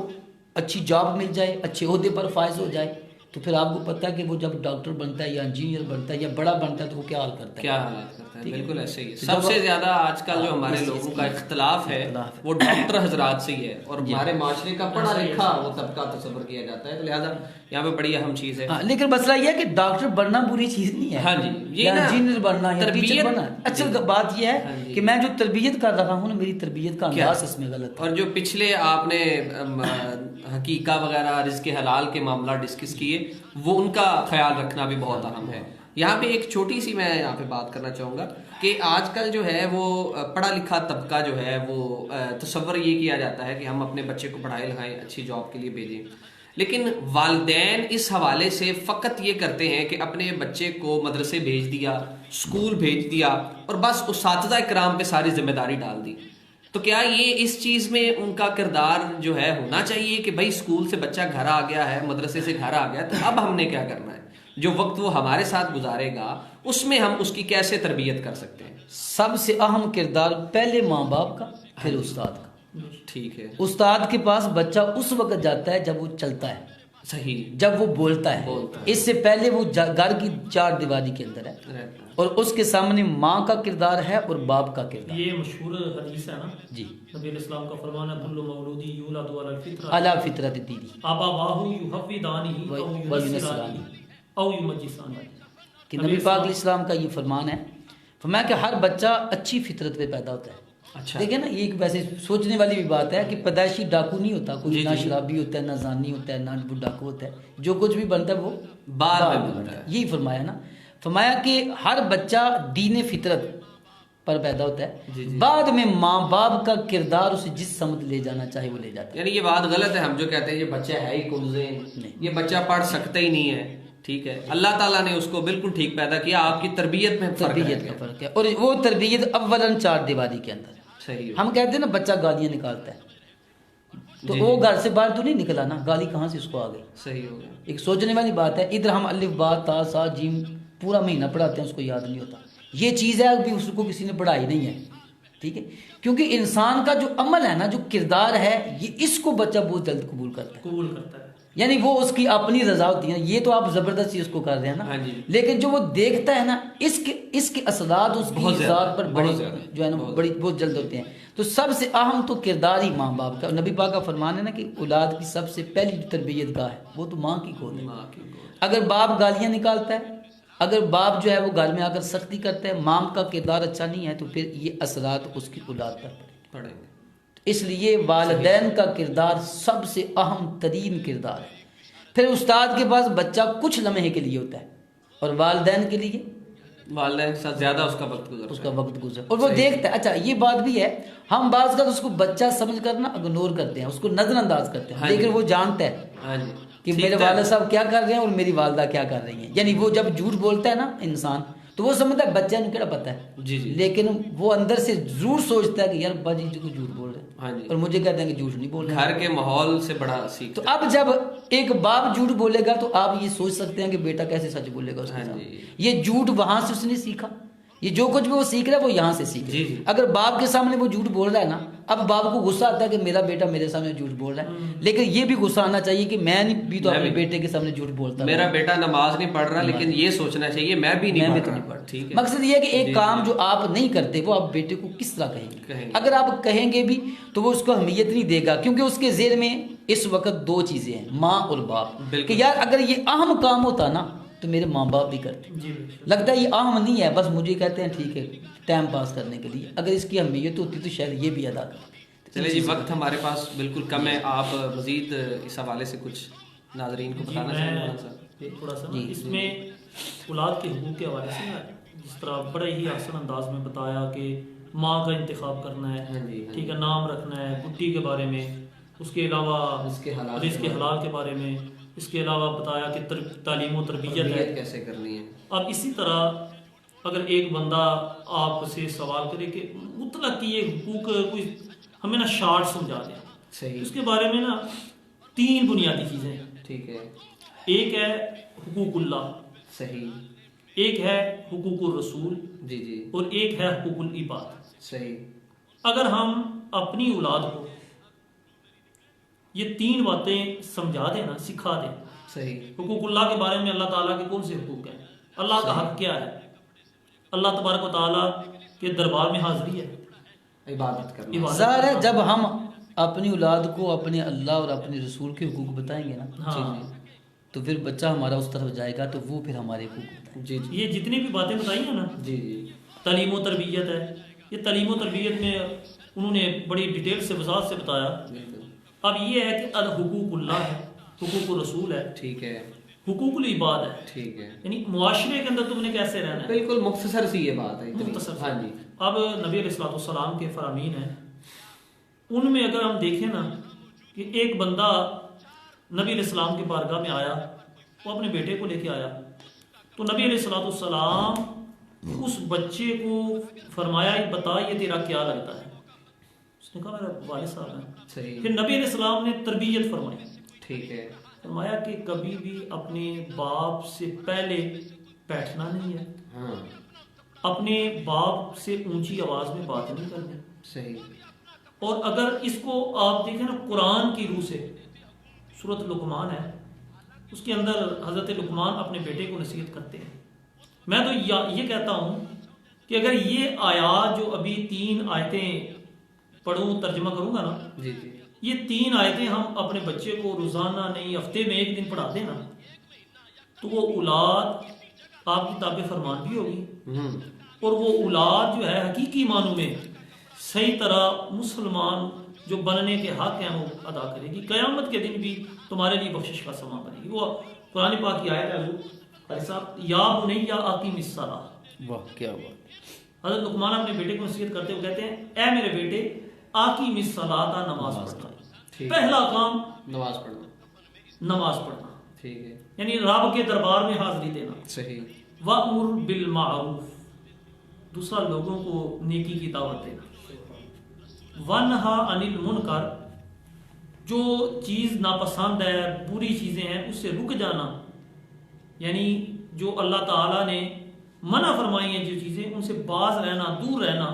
अच्छी जॉब मिल जाए, अच्छे ओहदे पर फायज हो जाए, तो फिर आपको पता है कि वो जब डॉक्टर बनता है या इंजीनियर बनता है या बड़ा बनता है तो वो क्या हाल करता है, क्या हालात करता है। बिल्कुल ऐसे ही सबसे ज्यादा आजकल जो हमारे लोगों का इख्तलाफ है वो डॉक्टर हजरात से ही है, और हमारे माशरे का पढ़ा लिखा वो तबका तस्वर किया जाता है, तो लिहाजा यहाँ पे बड़ी अहम चीज है। लेकिन मसला ये है कि डॉक्टर बनना बुरी चीज नहीं है। हाँ जी, ये इंजीनियर बनना या टीचर बनना, अच्छा बात यह है कि मैं जो तरबियत कर रहा हूँ ना, मेरी तरबियत का अंदाज इसमें गलत है। और जो पिछले आपने हकीका वगैरह रिज़्क़ हलाल के मामला डिस्कस किए, वो उनका ख्याल रखना भी बहुत अहम है। यहाँ पे एक छोटी सी मैं यहाँ पे बात करना चाहूँगा कि आजकल जो है वो पढ़ा लिखा तबका जो है वो तसव्वुर ये किया जाता है कि हम अपने बच्चे को पढ़ाई लिखाई अच्छी जॉब के लिए भेजें, लेकिन वालिदैन इस हवाले से फ़कत ये करते हैं कि अपने बच्चे को मदरसे भेज दिया, स्कूल भेज दिया, और बस उस्ताज़ा इकराम पे सारी जिम्मेदारी डाल दी। तो क्या ये इस चीज़ में उनका किरदार जो है होना चाहिए कि भाई स्कूल से बच्चा घर आ गया है, मदरसे से घर आ गया, तो अब हमने क्या करना है, जो वक्त वो हमारे साथ गुजारेगा उसमें हम उसकी कैसे तरबियत कर सकते हैं? सबसे अहम किरदार पहले माँ बाप का, फिर उस्ताद का। ठीक है, उस्ताद के पास बच्चा उस वक्त जाता है जब वो चलता है, सही जब वो बोलता है, इससे पहले वो घर की चार दीवारी के अंदर है रहता है। और उसके सामने माँ का किरदार है और बाप का किरदार। ये मशहूर हदीस है ना जी, नबी अलैहिस्सलाम का फरमान है, कुल्लु मौलूदी यूलदु अलल फितरा अला फितरत दीनी अबावाहु युहव्विदानिही व औ युनस्सिरानी। युनस्सिरानी औ युमज्जिसानी। कि नबी पाक इस्लाम का ये फरमान है, फरमाया कि हर बच्चा अच्छी फितरत पे पैदा होता है। अच्छा, देखिए ना, ये एक वैसे सोचने वाली भी बात है कि पैदाइशी डाकू नहीं होता कोई, जी, ना जी। शराबी होता है, ना जानी होता है, ना वो डाकू होता है। जो कुछ भी बनता है वो बाद में में बनता है। यही फरमाया ना, फरमाया कि हर बच्चा दीन फितरत पर पैदा होता है, जी, जी। बाद में माँ बाप का किरदार उसे जिस समत ले जाना चाहे वो ले जाता है। यानी ये बात गलत है, हम जो कहते हैं ये बच्चा है ही कुंजे, ये बच्चा पढ़ सकता ही नहीं है, ठीक है। अल्लाह ताला ने उसको बिल्कुल ठीक पैदा किया, आपकी तरबियत में फर्क तरबियत है। का फर्क है, और वो तरबियत अव्वलन चार दीवारी के अंदर। सही हो। हम कहते हैं ना बच्चा गालियां निकालता है, तो जी, वो जी। घर से बाहर तो नहीं निकला ना, गाली कहाँ से उसको आ गई। सही हो गया। एक सोचने वाली बात है। इधर हम अलिफ बा ता सा जीम पूरा महीना पढ़ाते हैं, उसको याद नहीं होता। ये चीज़ है अभी उसको किसी ने पढ़ाई नहीं है, ठीक है। क्योंकि इंसान का जो अमल है ना, जो किरदार है, ये इसको बच्चा बहुत जल्द कबूल करता है। कबूल करता है। यानी वो उसकी अपनी रजा होती है। ये तो आप जबरदस्ती उसको कर रहे हैं ना, हाँ जी। लेकिन जो वो देखता है ना, इसके असरात उसकी बहुत ज्यादा, ज़ात पर बहुत बड़ी ज्यादा, जो है ना बहुत। बड़ी बहुत जल्द होते हैं। तो सबसे अहम तो किरदार ही माँ बाप का। नबी पाक का फरमान है ना कि औलाद की सबसे पहली जो तरबियत गाह है वो तो माँ की गोद है। माँ की गोद। अगर बाप गालियाँ निकालता है, अगर बाप जो है वो घर में आकर सख्ती करता है, माँ का किरदार अच्छा नहीं है, तो फिर ये असरात उसकी औलाद पर पड़ेंगे। पढ़ेंगे। इसलिए वालिदैन का किरदार सबसे अहम तरीन किरदार है। फिर उस्ताद के पास बच्चा कुछ लम्हे के लिए होता है और वालिदैन के लिए वालिदैन के साथ ज्यादा उसका वक्त गुजरता उसका है। वक्त गुजर, और वो देखता है। अच्छा, ये बात भी है, हम बात कर उसको बच्चा समझ कर ना इग्नोर करते हैं, उसको नजरअंदाज करते हैं, हाँ जी। लेकिन वो जानता है हाँ जी, कि सीखता मेरे है। वालिद साहब क्या कर रहे हैं और मेरी वालदा क्या कर रही हैं। यानी वो जब झूठ बोलता है ना इंसान, तो वो समझता है बच्चे ने क्या पता है, जी, जी। लेकिन वो अंदर से जरूर सोचता है कि यार अब्बा जी को झूठ बोल रहे हैं, हाँ जी। और मुझे कहते हैं कि झूठ नहीं बोल रहे हैं। घर के माहौल से बड़ा तो सीखता है। अब जब एक बाप झूठ बोलेगा तो आप ये सोच सकते हैं कि बेटा कैसे सच बोलेगा उसके हाँ साथ। जी। ये झूठ वहां से उसने सीखा, ये जो कुछ भी वो सीख रहा है वो यहाँ से सीख रहा जी, है। जी। अगर बाप के सामने वो झूठ बोल रहा है ना, अब बाप को गुस्सा आता है कि मेरा बेटा मेरे सामने झूठ बोल रहा है, लेकिन ये भी गुस्सा आना चाहिए कि मैं नहीं भी तो मैं अपने भी। बेटे के सामने झूठ बोलता मेरा हूँ। बेटा नमाज नहीं पढ़ रहा, लेकिन ये सोचना चाहिए मैं भी मैं नहीं भी पढ़ तो नहीं रहा। पढ़। ठीक है। मकसद ये है कि एक जी, काम जी। जो आप नहीं करते वो आप बेटे को किस तरह कहेंगे। कहेंगे। अगर आप कहेंगे भी तो वो उसको अहमियत नहीं देगा, क्योंकि उसके जेल में इस वक्त दो चीजें हैं, माँ और बाप। बिल्कुल। कि यार अगर ये अहम काम होता ना तो मेरे माँ बाप भी करते। जी बिल्कुल। लगता है ये अहम नहीं है, बस मुझे कहते हैं ठीक है टाइम पास करने के लिए। अगर इसकी अहमियत होती तो शायद ये भी अदा करते। चलिए जी, वक्त हमारे पास बिल्कुल कम है। आप मजीद इस हवाले से कुछ नाजरीन को जी, बताना मैं चाहेंगे? थोड़ा सा जी, इसमें औलाद के हुकूक के हवाले से ना, जिस तरह बड़े ही आसान अंदाज में बताया कि माँ का इंतखाब करना है, हाँ जी, हाँ ठीक जी। है, नाम रखना है, गुड्डी के बारे में, उसके अलावा रिज़्क़ हलाल के रिज़्क़ बारे में। हलाल के बारे में, इसके अलावा बताया कि तालीम और तरबियत है। तरबियत कैसे करनी है। अब इसी तरह अगर एक बंदा आपसे सवाल करे कि मुतलक की ये हुकूक कोई हमें ना शार्ट समझा दें, सही। उसके बारे में ना तीन बुनियादी चीज़ें हैं। ठीक है। एक है हुकूकुल्लाह, सही। एक है हुकूकुर रसूल, जी, जी। और एक है हुकूकुल इबाद। सही। अगर हम अपनी औलाद को ये तीन बातें समझा दें ना, सिखा दें। सही। हुकूकुल्लाह के बारे में अल्लाह ताला के कौन से हुकूक हैं, अल्लाह का हक क्या है, अल्लाह तबारक व तआला के दरबार में हाजिरी है, इबादत करना। इबादत ज़ाहिर है करना। जब हम अपनी औलाद को अपने अल्लाह और अपने रसूल के हुकूक बताएंगे ना, हाँ, तो फिर बच्चा हमारा उस तरफ जाएगा तो वो फिर हमारे हुकूक बताएगा। जी, जी। ये जितनी भी बातें बताई हैं ना, जी, जी। तालीम व तरबियत है, ये तालीम व तरबियत में उन्होंने बड़ी डिटेल से वजाहत से बताया। बिल्कुल। अब ये है कि अल हुकूकुल्लाह है, हुकूकुर रसूल है, ठीक है। हुकूकुल इबाद है, ठीक है। यानी मुआशरे के अंदर तुमने कैसे रहना है। बिल्कुल मुख्तसर सी ये बात है इतनी। मुख्तसर। हाँ जी। अब नबी अलैहिस्सलाम के फरामीन हैं, उनमें अगर हम देखें ना कि एक बंदा नबी अलैहिस्सलाम के बारगाह में आया, वो अपने बेटे को लेके आया, तो नबी अलैहिस्सलाम उस बच्चे को फरमाया बता ये तेरा क्या लगता है। उसने कहा मेरा वालिद साहब है। सही। फिर नबी अलैहिस्सलाम ने तरबियत फरमाई, ठीक है। फरमाया कि कभी भी अपने बाप से पहले बैठना नहीं है, हाँ। अपने बाप से ऊंची आवाज में बात नहीं करनी। सही। और अगर इसको आप देखें ना कुरान की रूह से, सूरत लुकमान है, उसके अंदर हज़रत लुकमान अपने बेटे को नसीहत करते हैं। मैं तो ये कहता हूँ कि अगर ये आयात जो अभी 3 आयतें पढ़ूँ, तर्जमा करूँगा ना, जी जी, ये 3 आयतें हम अपने बच्चे को रोज़ाना नहीं, हफ्ते में 1 दिन पढ़ा देना, तो वो औलाद आपकी ताबे फरमान भी होगी और वो औलाद जो है हकीकी मानों में सही तरह मुसलमान जो बनने के हक हैं वो अदा करेगी। क़यामत के दिन भी तुम्हारे लिए बख्शिश का समा बनेगी। वो कुरान पाक की आयत है हजूर साहब, या बुनैया आक़िमिस सलाह। वाह क्या बात। हज़रत लुकमान अपने बेटे को नसीहत करते हुए कहते हैं, ए मेरे बेटे, आक़िमिस सलाता, नमाज पढ़ना। पहला काम नमाज पढ़ना, नमाज पढ़ना, ठीक है, यानी रब के दरबार में हाजिरी देना। सही। वअमुर बिल मारूफ, दूसरा लोगों को नेकी की दावत देना। वनहा अनिल मुनकर, जो चीज़ नापसंद है, बुरी चीज़ें हैं, उससे रुक जाना, यानी जो अल्लाह ताला ने मना फरमाई हैं जो चीज़ें, उनसे बाज रहना, दूर रहना।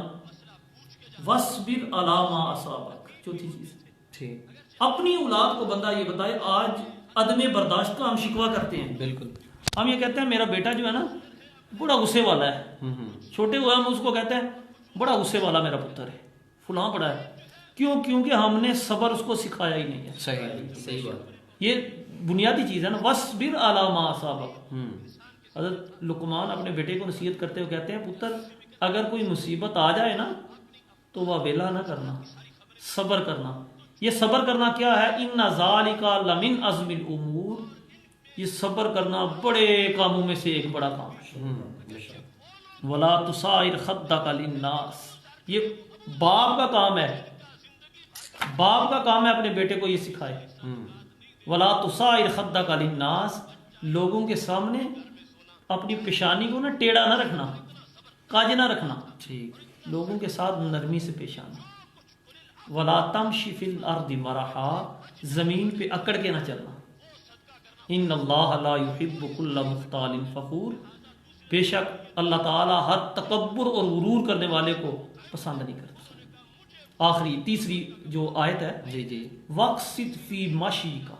वस्बिर अला मा असाबक, चौथी चीज़, ठीक, अपनी औलाद को बंदा ये बताए, आज अदम बर्दाश्त का हम शिकवा करते हैं। बिल्कुल, हम ये कहते हैं मेरा बेटा जो है ना बड़ा गुस्से वाला है, छोटे हुए हम उसको कहते हैं बड़ा गुस्से वाला मेरा पुत्र है, फुलां पड़ा है। क्यों? क्योंकि हमने सब्र उसको सिखाया ही नहीं है। सही बात। ये बुनियादी चीज़ है ना, वस्बिर अला मा असाबक। हज़रत लुकमान अपने बेटे को नसीहत करते हुए कहते हैं, पुत्र अगर कोई मुसीबत आ जाए ना तो वह वेला ना करना, सब्र करना। ये सब्र करना क्या है? इन्ना ज़ालिका लमिन अज़मिल उमूर, ये सब्र करना बड़े कामों में से एक बड़ा काम है। वला तुसाइर खद्दका लिन्नास, ये बाप का काम है, बाप का काम है अपने बेटे को ये सिखाए। वला तुसाइर खद्दका लिन्नास, लोगों के सामने अपनी पेशानी को ना टेढ़ा ना रखना, काजे ना रखना, ठीक, लोगों के साथ नरमी से पेश आना। वला तमशी फिल अर्दि मरहा, जमीन पे अकड़ के ना चलना। इन्नल्लाह ला युहिब्बु कुल्ला मुख्तालिन फखूर, बेशक अल्लाह ताला हर तकब्बुर और गुरूर करने वाले को पसंद नहीं करता। आखिरी तीसरी जो आयत है, जी जी, वक्सिद फी माशी का,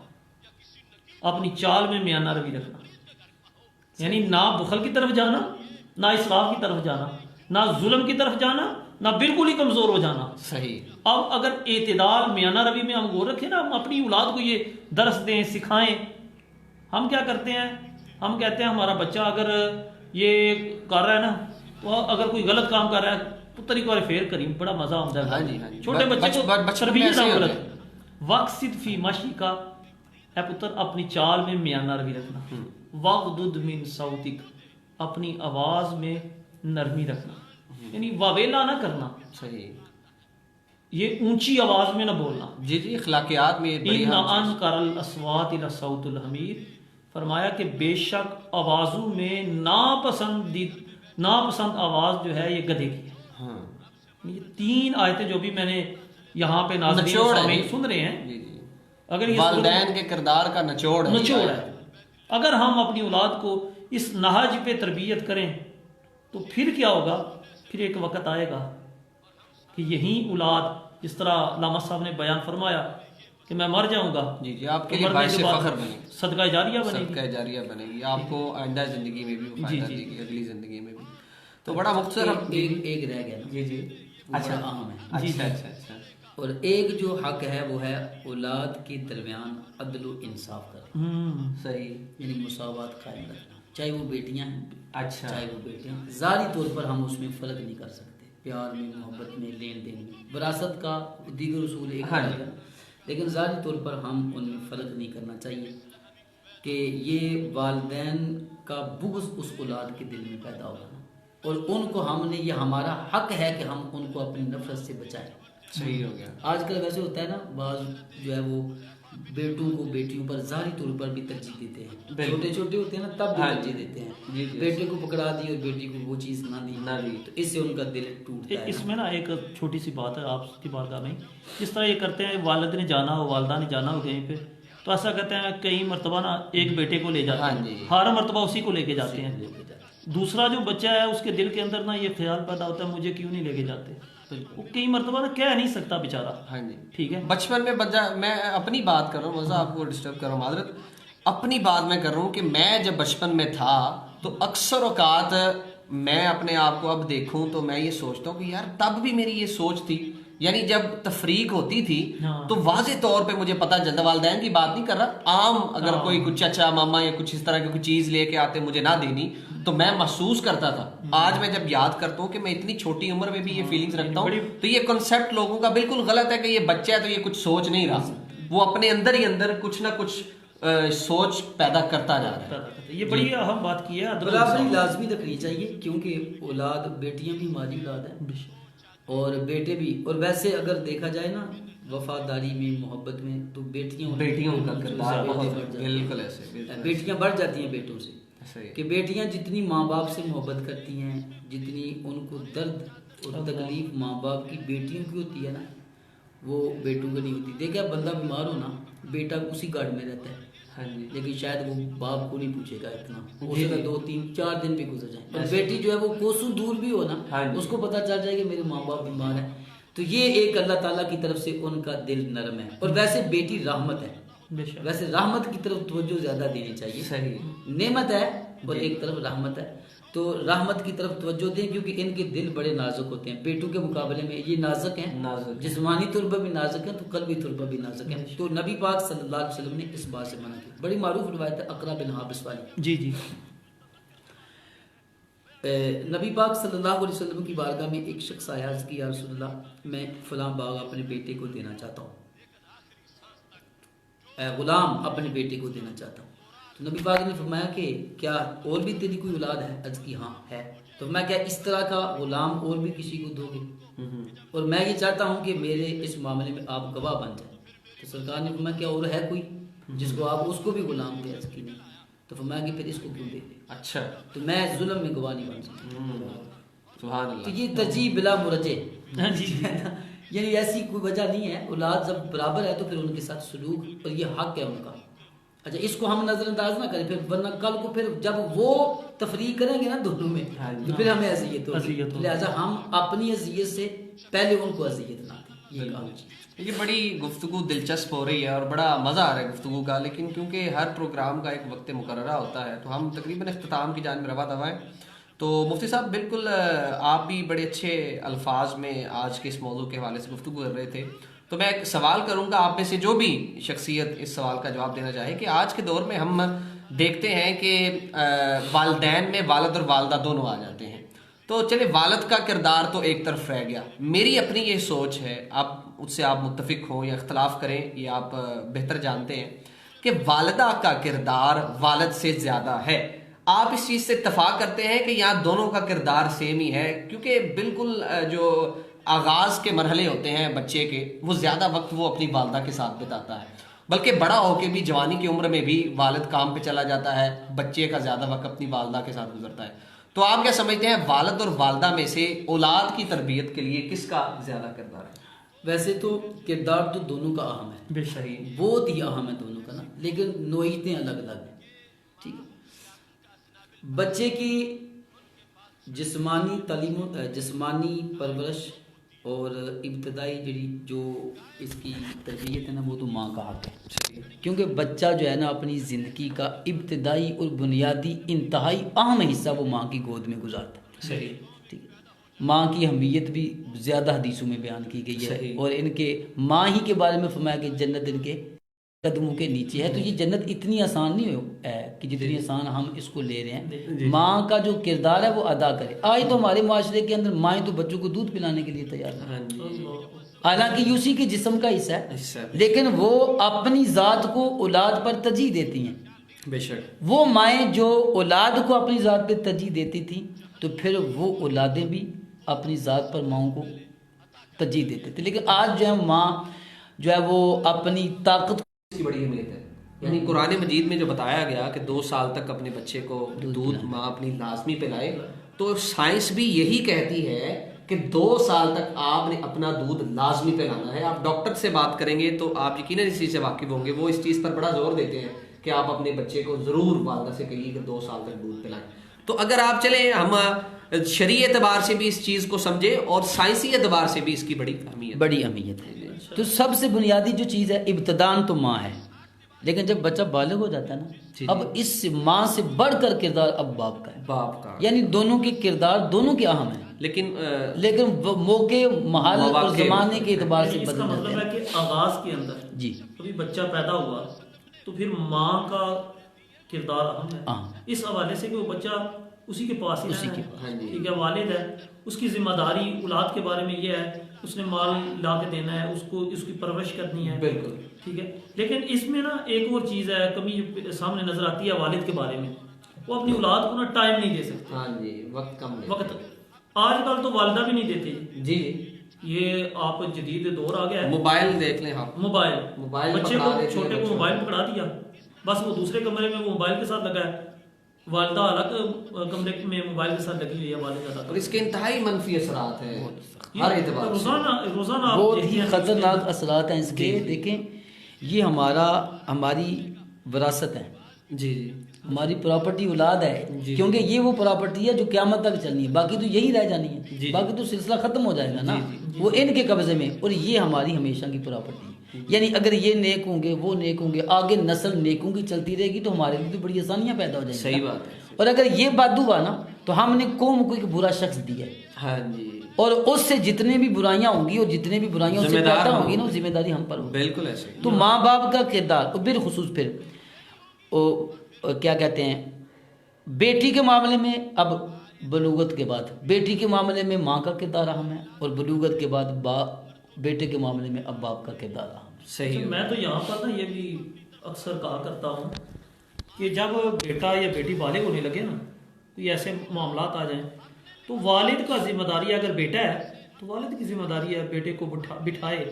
अपनी चाल में म्याना रवि रखना, यानी ना बुखल की तरफ जाना, ना इसराफ की तरफ जाना, ना जुल्म की तरफ जाना, ना बिल्कुल ही कमजोर हो जाना। सही। अब अगर एतदाल म्याना रवि में हम गौर रखें ना, हम अपनी औलाद को ये दर्स दें, सिखाएं। हम क्या करते हैं, हम कहते हैं हमारा बच्चा अगर ये कर रहा है ना, तो अगर कोई गलत काम कर रहा है, पुत्र एक बार फेर करी, बड़ा मजा आता है। हाँ जी, हाँ जी। छोटे बच्चे को तरबियत ऐसे ही होता गलत। वक्सिद फी माशी का, है पुत्र अपनी चाल में म्याना रवि रखना। वगदुद मिन सौतिक, अपनी आवाज में नरमी रखना, यानी वावेला ना करना, सही, ये ऊंची आवाज में ना बोलना। जी जी, अखलाकियात में बड़ी इन्ना अहम चीज़। अनकरल अस्वात इला सौतुल हमीर, फरमाया कि बेशक आवाजों में नापसंद आवाज जो है ये गधे की है। हाँ, ये 3 आयतें जो भी मैंने यहाँ पे नाज़रीन निचोड़ है सामने जी। सुन रहे हैं, जी जी, अगर ये वालिदैन के किरदार का निचोड़ है, निचोड़ है। अगर हम अपनी औलाद को इस नहज पे तरबियत करें तो फिर क्या होगा? फिर एक वक्त आएगा कि यही औलाद, जिस तरह लामा साहब ने बयान फरमाया कि मैं मर जाऊंगा, जी जी, आपके तो लिए मरने बाइस के बाद फख्र बनेगी, सदका जारिया बनेगी। सदका जारिया बनेगी, आपको आइंदा जिंदगी में भी वो फायदा जी, जी। देगी, अगली जिंदगी में भी। तो बड़ा मुख्तसर हम एक रह गया ना, जी जी, वो बड़ा अहम है। अच्छा अच्छा अच्छा, और एक जो हक है वो है औलाद के दरमियान अदल व इंसाफ करना, सही, यानी मुसावात कायम रखना, चाहे वो बेटियां हैं, अच्छा, चाहे वो बेटे हैं। ज़ाती तौर पर हम उसमें फ़र्क नहीं कर सकते, प्यार में, मोहब्बत में, लेन देन में, विरासत का दीगर उसूल एक हाँ अलग है, लेकिन ज़ाती तौर पर हम उनमें फ़र्क नहीं करना चाहिए कि ये वालिदैन का बुग़्ज़ उस औलाद के दिल में पैदा होगा ना, और उनको हमने, ये हमारा हक है कि हम उनको अपनी नफरत से बचाएं। सही हो गया। आजकल वैसे होता है ना, बाज जो है वो बेटों को बेटियों पर ज़ाहिरी तौर पर भी तरजीह देते हैं, छोटे छोटे होते हैं ना तब भी हाँ तरजीह जी। देते हैं, जी, जी। बेटे को पकड़ा दी और बेटी को वो चीज़ ना दी, तो इससे उनका दिल टूटता है। इसमें ना एक छोटी सी बात है आपकी बारगाह में, जिस तरह ये करते हैं, वालिद ने जाना हो, वालदा ने जाना हो कहीं पे, तो ऐसा कहते हैं कई मरतबा ना एक बेटे को ले जाते हाँ हैं, जी। हर मरतबा उसी को लेके जाते हैं। दूसरा जो बच्चा है उसके दिल के अंदर ना ये ख्याल पैदा होता है, मुझे क्यों नहीं लेके जाते। वो कई मरतबा ना कह नहीं सकता बेचारा, हाँ जी, ठीक है। बचपन में बच्चा, मैं अपनी बात कर रहा हूँ, मज़ा आपको डिस्टर्ब कर रहा हूँ, माजरत। अपनी बात मैं कर रहा हूँ कि मैं जब बचपन में था तो अक्सर औकात मैं अपने आप को अब देखूं तो मैं ये सोचता हूँ कि यार तब भी मेरी ये सोच थी, यानी जब तफरीक होती थी हाँ। तो वाजे तौर पे मुझे पता चलता, वालिदैन की बात नहीं कर रहा, आम अगर हाँ। कोई कुछ चाचा मामा या कुछ इस तरह की कोई चीज लेके आते मुझे ना देनी तो मैं महसूस करता था। आज मैं जब याद करता हूँ कि मैं इतनी छोटी उम्र में भी ये फीलिंग्स रखता हूँ, तो ये कॉन्सेप्ट लोगों का बिल्कुल गलत है कि ये बच्चा है तो ये कुछ सोच नहीं रहा, वो अपने अंदर ही अंदर कुछ ना कुछ सोच पैदा करता जा रहा है। ये बड़ी अहम बात की है। बराबरी लाजमी रखनी चाहिए, क्योंकि औलाद, बेटियां भी हमारी औलाद है और बेटे भी। और वैसे अगर देखा जाए ना, वफादारी में, मोहब्बत में, तो बेटियों का किरदार बहुत बिल्कुल ऐसे, बेटियां बढ़ जाती हैं बेटों से। कि बेटियां जितनी माँ बाप से मोहब्बत करती हैं, जितनी उनको दर्द और तकलीफ माँ बाप की बेटियों की होती है ना, वो बेटों को नहीं होती। देखिए बंदा बीमार हो ना, बेटा उसी गार्ड में रहता है, हाँ जी, लेकिन शायद वो बाप को नहीं पूछेगा इतना, हो जी, सकता जी। 2, 3, 4 दिन भी गुजर जाए। और बेटी जो है वो कोसों दूर भी हो ना, हाँ जी। उसको पता चल जाए कि मेरे माँ बाप बीमार है, तो ये एक अल्लाह ताला की तरफ से उनका दिल नरम है। और वैसे बेटी रहमत है, बेशक। वैसे रहमत की तरफ तवज्जो ज्यादा देनी चाहिए। सही, नेमत है और जी। एक तरफ रहमत है, तो रहमत की तरफ तवज्जो दें, क्योंकि इनके दिल बड़े नाजुक होते हैं। बेटों के मुकाबले में ये नाजुक हैं, नाजुक हैं। जिस्मानी तौर पर भी नाजुक हैं, तो कल्बी तौर पर भी नाजुक हैं। तो नबी पाक सल्लल्लाहु अलैहि वसल्लम ने इस बात से मना किया। बड़ी मारूफ रिवायत है अकरा बिन हाबिस वाली। जी जी। नबी पाक सल्लल्लाहु अलैहि वसल्लम की बारगाह में एक शख्स आया, अर्ज़ की या रसूलल्लाह, मैं फलां बाग अपने बेटे को देना चाहता हूँ, गुलाम अपने बेटे को देना चाहता हूँ। तो नबी पाक ने फरमाया कि क्या और भी तेरी कोई औलाद है? अर्ज़ की हाँ है। तो मैं क्या इस तरह का गुलाम और भी किसी को दोगे? और मैं ये चाहता हूँ कि मेरे इस मामले में आप गवाह बन जाए। तो सरकार ने फरमाया क्या और है कोई जिसको आप उसको भी गुलाम दे? अर्ज़ की नहीं। तो फरमाया कि फिर इसको क्यों दे? अच्छा, तो मैं जुल्म में गवाह नहीं बन सकता। सुभान तो अल्लाह। ये तजीब बिला मुरजे, हाँ जी। यानी ऐसी कोई वजह नहीं है। औलाद जब बराबर है तो फिर उनके साथ सलूक, और ये हक है उनका। अच्छा, इसको हम नजरअंदाज ना करें फिर, वरना कल को फिर जब वो तफरीक करेंगे ना दोनों में, हाँ जी। तो फिर हमें अजियत होगी। अजियत होगी। लिहाजा हम अपनी अजियत से पहले उनको अजियत ना दें। ये काम चीज़। ये बड़ी गुफ्तगू दिलचस्प हो रही है और बड़ा मज़ा आ रहा है गुफ्तगू का, लेकिन क्योंकि हर प्रोग्राम का एक वक्त मुकर्ररा होता है तो हम तकरीबन इख्तिताम की जानिब रवा दवा हैं। तो मुफ्ती साहब बिल्कुल आप भी बड़े अच्छे अल्फाज में आज के इस मौजू के हवाले से गुफ्तगू कर रहे थे, तो मैं एक सवाल करूंगा आप में से जो भी शख्सियत इस सवाल का जवाब देना चाहे कि आज के दौर में हम देखते हैं कि वालिदैन में वालिद और वालदा दोनों आ जाते हैं। तो चले वालिद का किरदार तो एक तरफ रह गया, मेरी अपनी ये सोच है, आप उससे आप मुत्तफिक हों या इख्तलाफ करें, ये आप बेहतर जानते हैं कि वालिदा का किरदार वालिद से ज़्यादा है। आप इस चीज़ से इत्तफाक करते हैं कि यहाँ दोनों का किरदार सेम ही है? क्योंकि बिल्कुल जो आगाज़ के मरहले होते हैं बच्चे के, वो ज़्यादा वक्त वो अपनी वालदा के साथ बिताता है, बल्कि बड़ा होके भी जवानी की उम्र में भी वालिद काम पे चला जाता है, बच्चे का ज़्यादा वक्त अपनी वालदा के साथ गुजरता है। तो आप क्या समझते हैं वालिद और वालदा में से औलाद की तरबियत के लिए किसका ज़्यादा किरदार है? वैसे तो किरदार तो दोनों का अहम है, बेशक। बहुत ही अहम है दोनों का ना, लेकिन नोयतें अलग अलग हैं। ठीक है, बच्चे की जिस्मानी तालीम, जिस्मानी परवरिश और इब्तदाई जो इसकी तरबियत है ना, वो तो माँ का हक है। क्योंकि बच्चा जो है ना अपनी ज़िंदगी का इब्तदाई और बुनियादी इंतहाई अहम हिस्सा वो माँ की गोद में गुजारता है। सही। ठीक है, माँ की अहमियत भी ज़्यादा हदीसों में बयान की गई है, और इनके माँ ही के बारे में फरमाया कि जन्नत इनके कदमों के नीचे है। तो ये जन्नत इतनी आसान नहीं है कि जितनी आसान हम इसको ले रहे हैं। माँ का जो किरदार है वो अदा करे। आज तो हमारे माशरे के अंदर माएँ तो बच्चों को दूध पिलाने के लिए तैयार है, हालांकि उसी के जिस्म का हिस्सा है, लेकिन वो अपनी ज़ात को औलाद पर तरजीह देती हैं। बेशक। वो माएँ जो औलाद को अपनी ज़ात पर तरजीह देती थी, तो फिर वो औलादें भी अपनी ज़ात पर माओं को तरजीह देते थे। लेकिन आज जो है माँ जो है वो अपनी ताकत की बड़ी अहमियत है। यानी कुरान मजीद में जो बताया गया कि 2 साल तक अपने बच्चे को दूध माँ अपनी लाजमी पिलाए, तो साइंस भी यही कहती है कि 2 साल तक आपने अपना दूध लाजमी पिलाना है। आप डॉक्टर से बात करेंगे तो आप यकीनन इस चीज़ से वाकिफ होंगे, वो इस चीज़ पर बड़ा जोर देते हैं कि आप अपने बच्चे को ज़रूर वालदा से कहिए कि 2 साल तक दूध पिलाएं। तो अगर आप चले हम शरई एतबार से भी इस चीज़ को समझे और साइंसी एतबार से भी इसकी बड़ी अहमियत है। तो सबसे बुनियादी जो चीज़ है इब्तदान तो माँ है, लेकिन जब बच्चा बालिग हो जाता है जी, ना, अब इस माँ से बढ़कर किरदार अब बाप का है, बाप का। यानी दोनों के किरदार दोनों के अहम है, लेकिन मौके महल और मौके जमाने के एतबार से इसका बदल जाते मतलब हैं। है कि आगाज के अंदर जी कभी बच्चा पैदा हुआ तो फिर माँ का किरदार अहम है, हाँ। इस हवाले से कि वो बच्चा उसी के पास ही उसी रहना के है। हाँ जी। ठीक है, वालिद है, उसकी जिम्मेदारी औलाद के बारे में ये है, उसने माल ला के देना है, उसको उसकी परवरिश करनी है। बिल्कुल। ठीक है, लेकिन इसमें ना एक और चीज़ है, कमी जो सामने नजर आती है वालिद के बारे में, वो अपनी औलाद को ना टाइम नहीं दे सकते। हाँ जी, वक्त कम देते वक्त आजकल तो वालिदा भी नहीं देती। हैं। जी ये आप जदीद दौर आ गया है, मोबाइल देख लें आप। मोबाइल बच्चे पकड़ा को, देते हैं छोटे को बच्चों मोबाइल पकड़ा दिया, बस वो दूसरे कमरे में वो मोबाइल के साथ लगा है, वालिदा अलग कमरे में मोबाइल के साथ लगी हुई है, वालिदा अलग। और इसके इंतहाई मनफी असरात हैं हर ये एतबार से। रोजाना आप बहुत ही देखते हैं खतरनाक असरात हैं इसके। देखें, ये हमारी विरासत है, जी जी हमारी प्रॉपर्टी औलाद है, जी। क्योंकि ये वो प्रॉपर्टी है जो क़यामत तक चलनी है, बाकी तो यही रह जानी है, जी। बाकी तो सिलसिला खत्म हो जाएगा ना, वो इनके कब्जे में, और ये हमारी हमेशा की प्रॉपर्टी है। यानी अगर ये नेक होंगे, वो नेक होंगे, आगे नस्ल नेकों की चलती रहेगी तो हमारे लिए तो बड़ी आसानियां पैदा हो जाएंगी। सही बात है। और अगर ये बात हुआ ना तो हमने कौम को एक बुरा शख्स दिया है, हाँ जी, और उससे जितने भी बुराइयां होंगी और जितने भी बुराइयां उससे जिम्मेदार पैदा हम होंगी ना, वो जिम्मेदारी हम पर होगी। बिल्कुल ऐसे। तो माँ बाप का किरदार, और बिलखुसूस फिर क्या कहते हैं, बेटी के मामले में, अब बलूगत के बाद बेटी के मामले में माँ का किरदार अहम है, और बलूगत के बाद बेटे के मामले में अब बाप का किरदार अहम है। सही तो है। मैं तो यहाँ पर ना ये भी अक्सर कहा करता हूँ कि जब बेटा या बेटी बालिग होने लगे ना, तो ये ऐसे मामलात आ जाएं, तो वालिद का जिम्मेदारी है, अगर बेटा है तो वालिद की जिम्मेदारी है बेटे को बिठाए,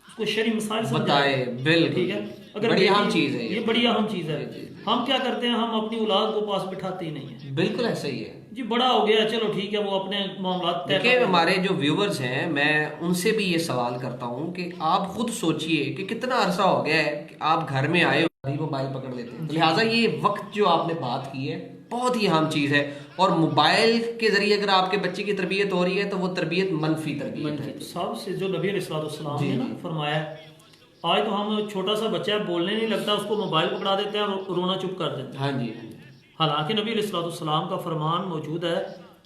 उसको शरई मसाइल बताए। बिल्कुल, ठीक है, अगर बड़ी बेटी- अहम चीज़ है ये बड़ी अहम चीज़ है। जी, जी। हम क्या करते हैं, हम अपनी औलाद को पास बिठाते ही नहीं है। बिल्कुल ऐसा ही है। जी बड़ा हो गया, चलो ठीक है, वो अपने मामलात तय देखिए, कर लेगा। हमारे जो व्यूवर्स हैं, मैं उनसे भी ये सवाल करता हूँ कि आप खुद सोचिए कि कितना अरसा हो गया है कि आप घर में आए हो, मोबाइल पकड़ लेते हैं। तो लिहाजा ये वक्त जो आपने बात की है बहुत ही अहम चीज़ है, और मोबाइल के जरिए अगर आपके बच्चे की तरबियत हो रही है तो वो तरबियत मनफी तरबियत है। सबसे जो नबी अलैहिस्सलाम ने ना फरमाया, आज तो हम छोटा सा बच्चा है, बोलने नहीं लगता, उसको मोबाइल पकड़ा देते हैं और रोना चुप कर देते हैं। हाँ जी, हाँ जी। हालांकि नबी अलैहिस्सलाम का फरमान मौजूद है,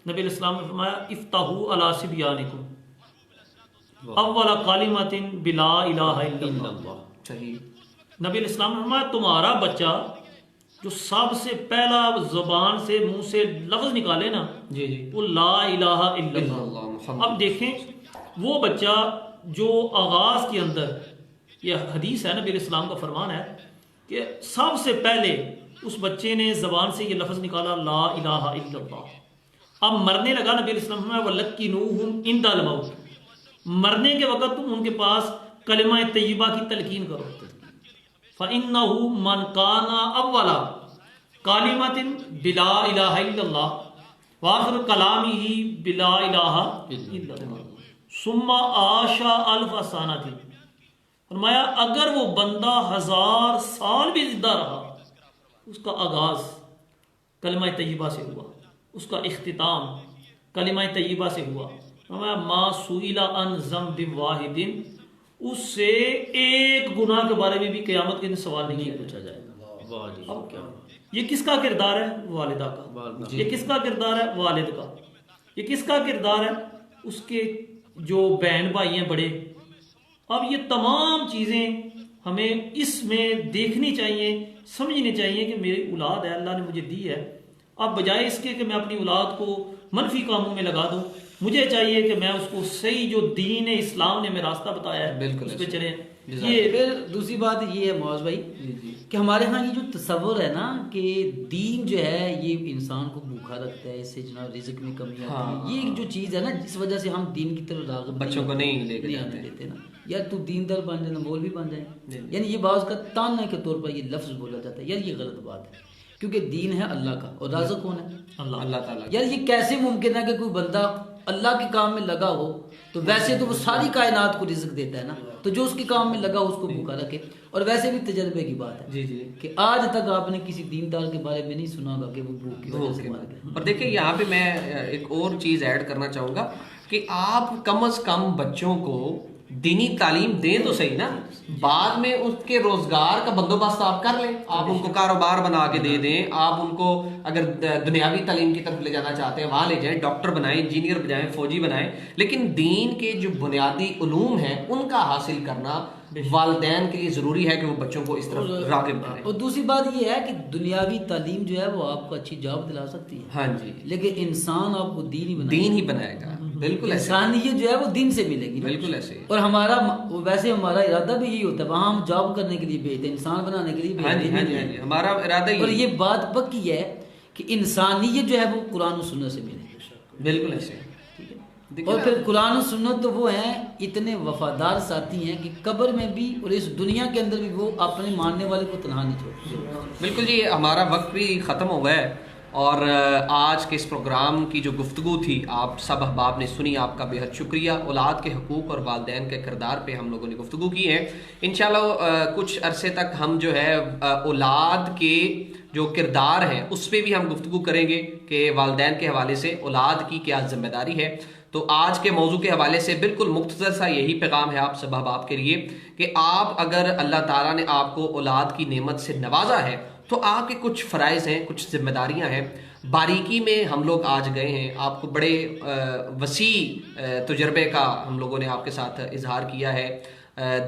नबी अलैहिस्सलाम ने फरमाया इफ्ताहू अला सिबयानिकुम अव्वला कालिमातिन बिला इलाहा इल्लल्लाह। सही। नबी अलैहिस्सलाम ने फरमाया तुम्हारा बच्चा जो सबसे पहला जुबान से मुंह से लफ्ज निकाले ना, जी जी। वो ला इलाहा इल्लल्लाह। इल्लल्लाह मुहम्मद। अब देखें, वो बच्चा जो आगाज के अंदर, ये हदीस है, नबी अलैहिस्सलाम का फरमान है कि सबसे पहले उस बच्चे ने जबान से ये लफ्ज निकाला ला इलाहा इल्लल्लाह। अब मरने लगा, नबी अलैहिस्सलाम ने वलक्किनूहुम इंदल मौत, मरने के वक्त तुम उनके पास कलिमा तय्यबा की तलकीन करो। फ़इन्नहु मन काना अव्वला कालिमतिन बिला इलाहा इल्लल्लाह व आखिर कलामिही बिला इलाहा इल्लल्लाह सुम्मा आशा अल्फ सनातिन। फरमाया अगर वो बंदा 1000 साल भी जिंदा रहा, उसका आगाज कलिमा तय्यबा से हुआ, उसका इख्तिताम कलिमा तय्यबा से हुआ। फरमाया मा सुइला अन ज़म्बिन वाहिदिन, उससे एक गुनाह के बारे में भी क़यामत के दिन सवाल नहीं पूछा जाएगा। अब क्या, ये किसका किरदार है? वालिदा का। ये किसका किरदार है? वालिद का। ये किसका किरदार है? उसके जो बहन भाई हैं बड़े। अब ये तमाम चीज़ें हमें इसमें देखनी चाहिए, समझनी चाहिए कि मेरी औलाद है, अल्लाह ने मुझे दी है। अब बजाय इसके कि मैं अपनी औलाद को मनफी कामों में लगा दूं, मुझे चाहिए कि मैं उसको सही जो दीन इस्लाम ने हमें रास्ता बताया है बिल्कुल उस पर चले। ये फिर दूसरी बात ये है मौज भाई कि हमारे यहाँ ये जो तस्वुर है ना कि दीन जो है ये इंसान को भूखा रखता है, इससे जनाब रिज़्क़ में कमी आती है, ये जो चीज़ है ना जिस वजह से हम दीन की तरफ राग़िब बच्चों को नहीं लेके नहीं आने देते ना, यार तू दीनदार बन जाए, मौलवी बन जाए, यानी ये बात का ताना के तौर पर ये लफ्ज़ बोला जाता है। यार ये गलत बात है, क्योंकि दीन है अल्लाह का और राज़िक़ कौन है? अल्लाह ताला। यार ये कैसे मुमकिन है कि कोई बंदा अल्लाह के काम में लगा हो, तो वैसे तो वो सारी कायनात को रिज़्क़ देता है ना, तो जो उसके काम में लगा हो उसको भूखा रखे। और वैसे भी तजर्बे की बात है जी जी कि आज तक आपने किसी दीनदार के बारे में नहीं सुना होगा कि वो भूख की वजह से मार गया। और देखिए, यहाँ पे मैं एक और चीज़ ऐड करना चाहूँगा कि आप कम अज़ कम बच्चों को दीनी तालीम दें तो सही ना, बाद में उसके रोजगार का बंदोबस्त आप कर लें, आप उनको कारोबार बना के दे दें, आप उनको अगर दुनियावी तालीम की तरफ ले जाना चाहते हैं वहां ले जाएं, डॉक्टर बनाएं, इंजीनियर बनाएं, फौजी बनाएं, लेकिन दीन के जो बुनियादी उलूम हैं उनका हासिल करना वालिदैन के लिए जरूरी है कि वो बच्चों को इस तरफ राग़िब करें। और दूसरी बात ये है कि दुनियावी तालीम जो है वो आपको अच्छी जॉब दिला सकती है, हाँ जी, लेकिन इंसान आपको दीन ही बनाएगा। बिल्कुल ऐसे, इंसानियत जो है वो दिन से मिलेगी। बिल्कुल ऐसे। और हमारा वैसे हमारा इरादा भी यही होता है, वहाँ हम जॉब करने के लिए भेजते हैं, इंसान बनाने के लिए हाँ जी, हाँ जी, हाँ जी, हमारा इरादा ही। और ये बात पक्की है कि इंसानियत जो है वो कुरान और सुन्नत से मिलेगी। बिल्कुल ऐसे। और फिर कुरान और सुन्नत तो वो हैं इतने वफादार साथी हैं कि कब्र में भी और इस दुनिया के अंदर भी वो अपने मानने वाले को तनहा नहीं छोड़ते। बिल्कुल जी, हमारा वक्त भी ख़त्म हो गया है और आज के इस प्रोग्राम की जो गुफ्तगू थी आप सब अहबाब ने सुनी, आपका बेहद शुक्रिया। औलाद के हकूक़ और वालिदैन के किरदार पे हम लोगों ने गुफ्तगू की है। इंशाल्लाह कुछ अरसे तक हम जो है औलाद के जो किरदार हैं उस पर भी हम गुफ्तगू करेंगे कि वालिदैन के हवाले से औलाद की क्या ज़िम्मेदारी है। तो आज के मौजू के हवाले से बिल्कुल मुख्तसर सा यही पैगाम है आप सब अहबाब के लिए कि आप अगर अल्लाह ताला ने आपको औलाद की नेमत से नवाजा है तो आपके कुछ फ़राइज़ हैं, कुछ जिम्मेदारियां हैं। बारीकी में हम लोग आज गए हैं, आपको बड़े वसी तजुर्बे का हम लोगों ने आपके साथ इजहार किया है,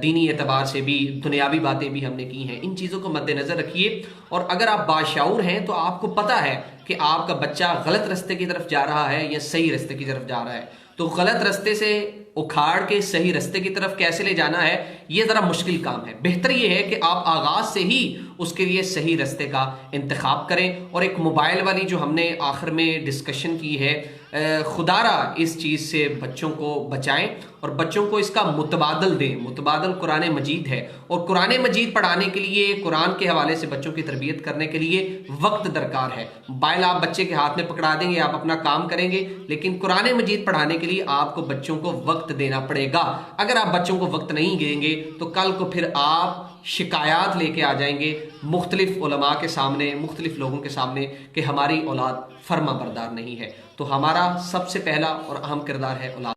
दीनी एतबार से भी, दुनियावी बातें भी हमने की हैं। इन चीज़ों को मद्देनज़र रखिए और अगर आप बाशाऊर हैं तो आपको पता है कि आपका बच्चा गलत रास्ते की तरफ जा रहा है या सही रास्ते की तरफ जा रहा है, तो गलत रास्ते से उखाड़ के सही रास्ते की तरफ कैसे ले जाना है ये ज़रा मुश्किल काम है। बेहतर ये है कि आप आगाज़ से ही उसके लिए सही रास्ते का इंतखाब करें। और एक मोबाइल वाली जो हमने आखिर में डिस्कशन की है, खुदारा इस चीज़ से बच्चों को बचाएं और बच्चों को इसका मुतबादल दें। मुतबादल कुरान मजीद है और कुरान मजीद पढ़ाने के लिए, कुरान के हवाले से बच्चों की तरबियत करने के लिए वक्त दरकार है। मोबाइल आप बच्चे के हाथ में पकड़ा देंगे, आप अपना काम करेंगे, लेकिन कुरान मजीद पढ़ाने के लिए आपको बच्चों को वक्त देना पड़ेगा। अगर आप बच्चों को वक्त नहीं देंगे तो कल को फिर आप शिकायत लेके आ जाएंगे मुख्तलिफ उलमा के सामने, मुख्तलिफ लोगों के सामने कि हमारी औलाद फर्मा बरदार नहीं है। तो हमारा सबसे पहला और अहम किरदार है औलाद।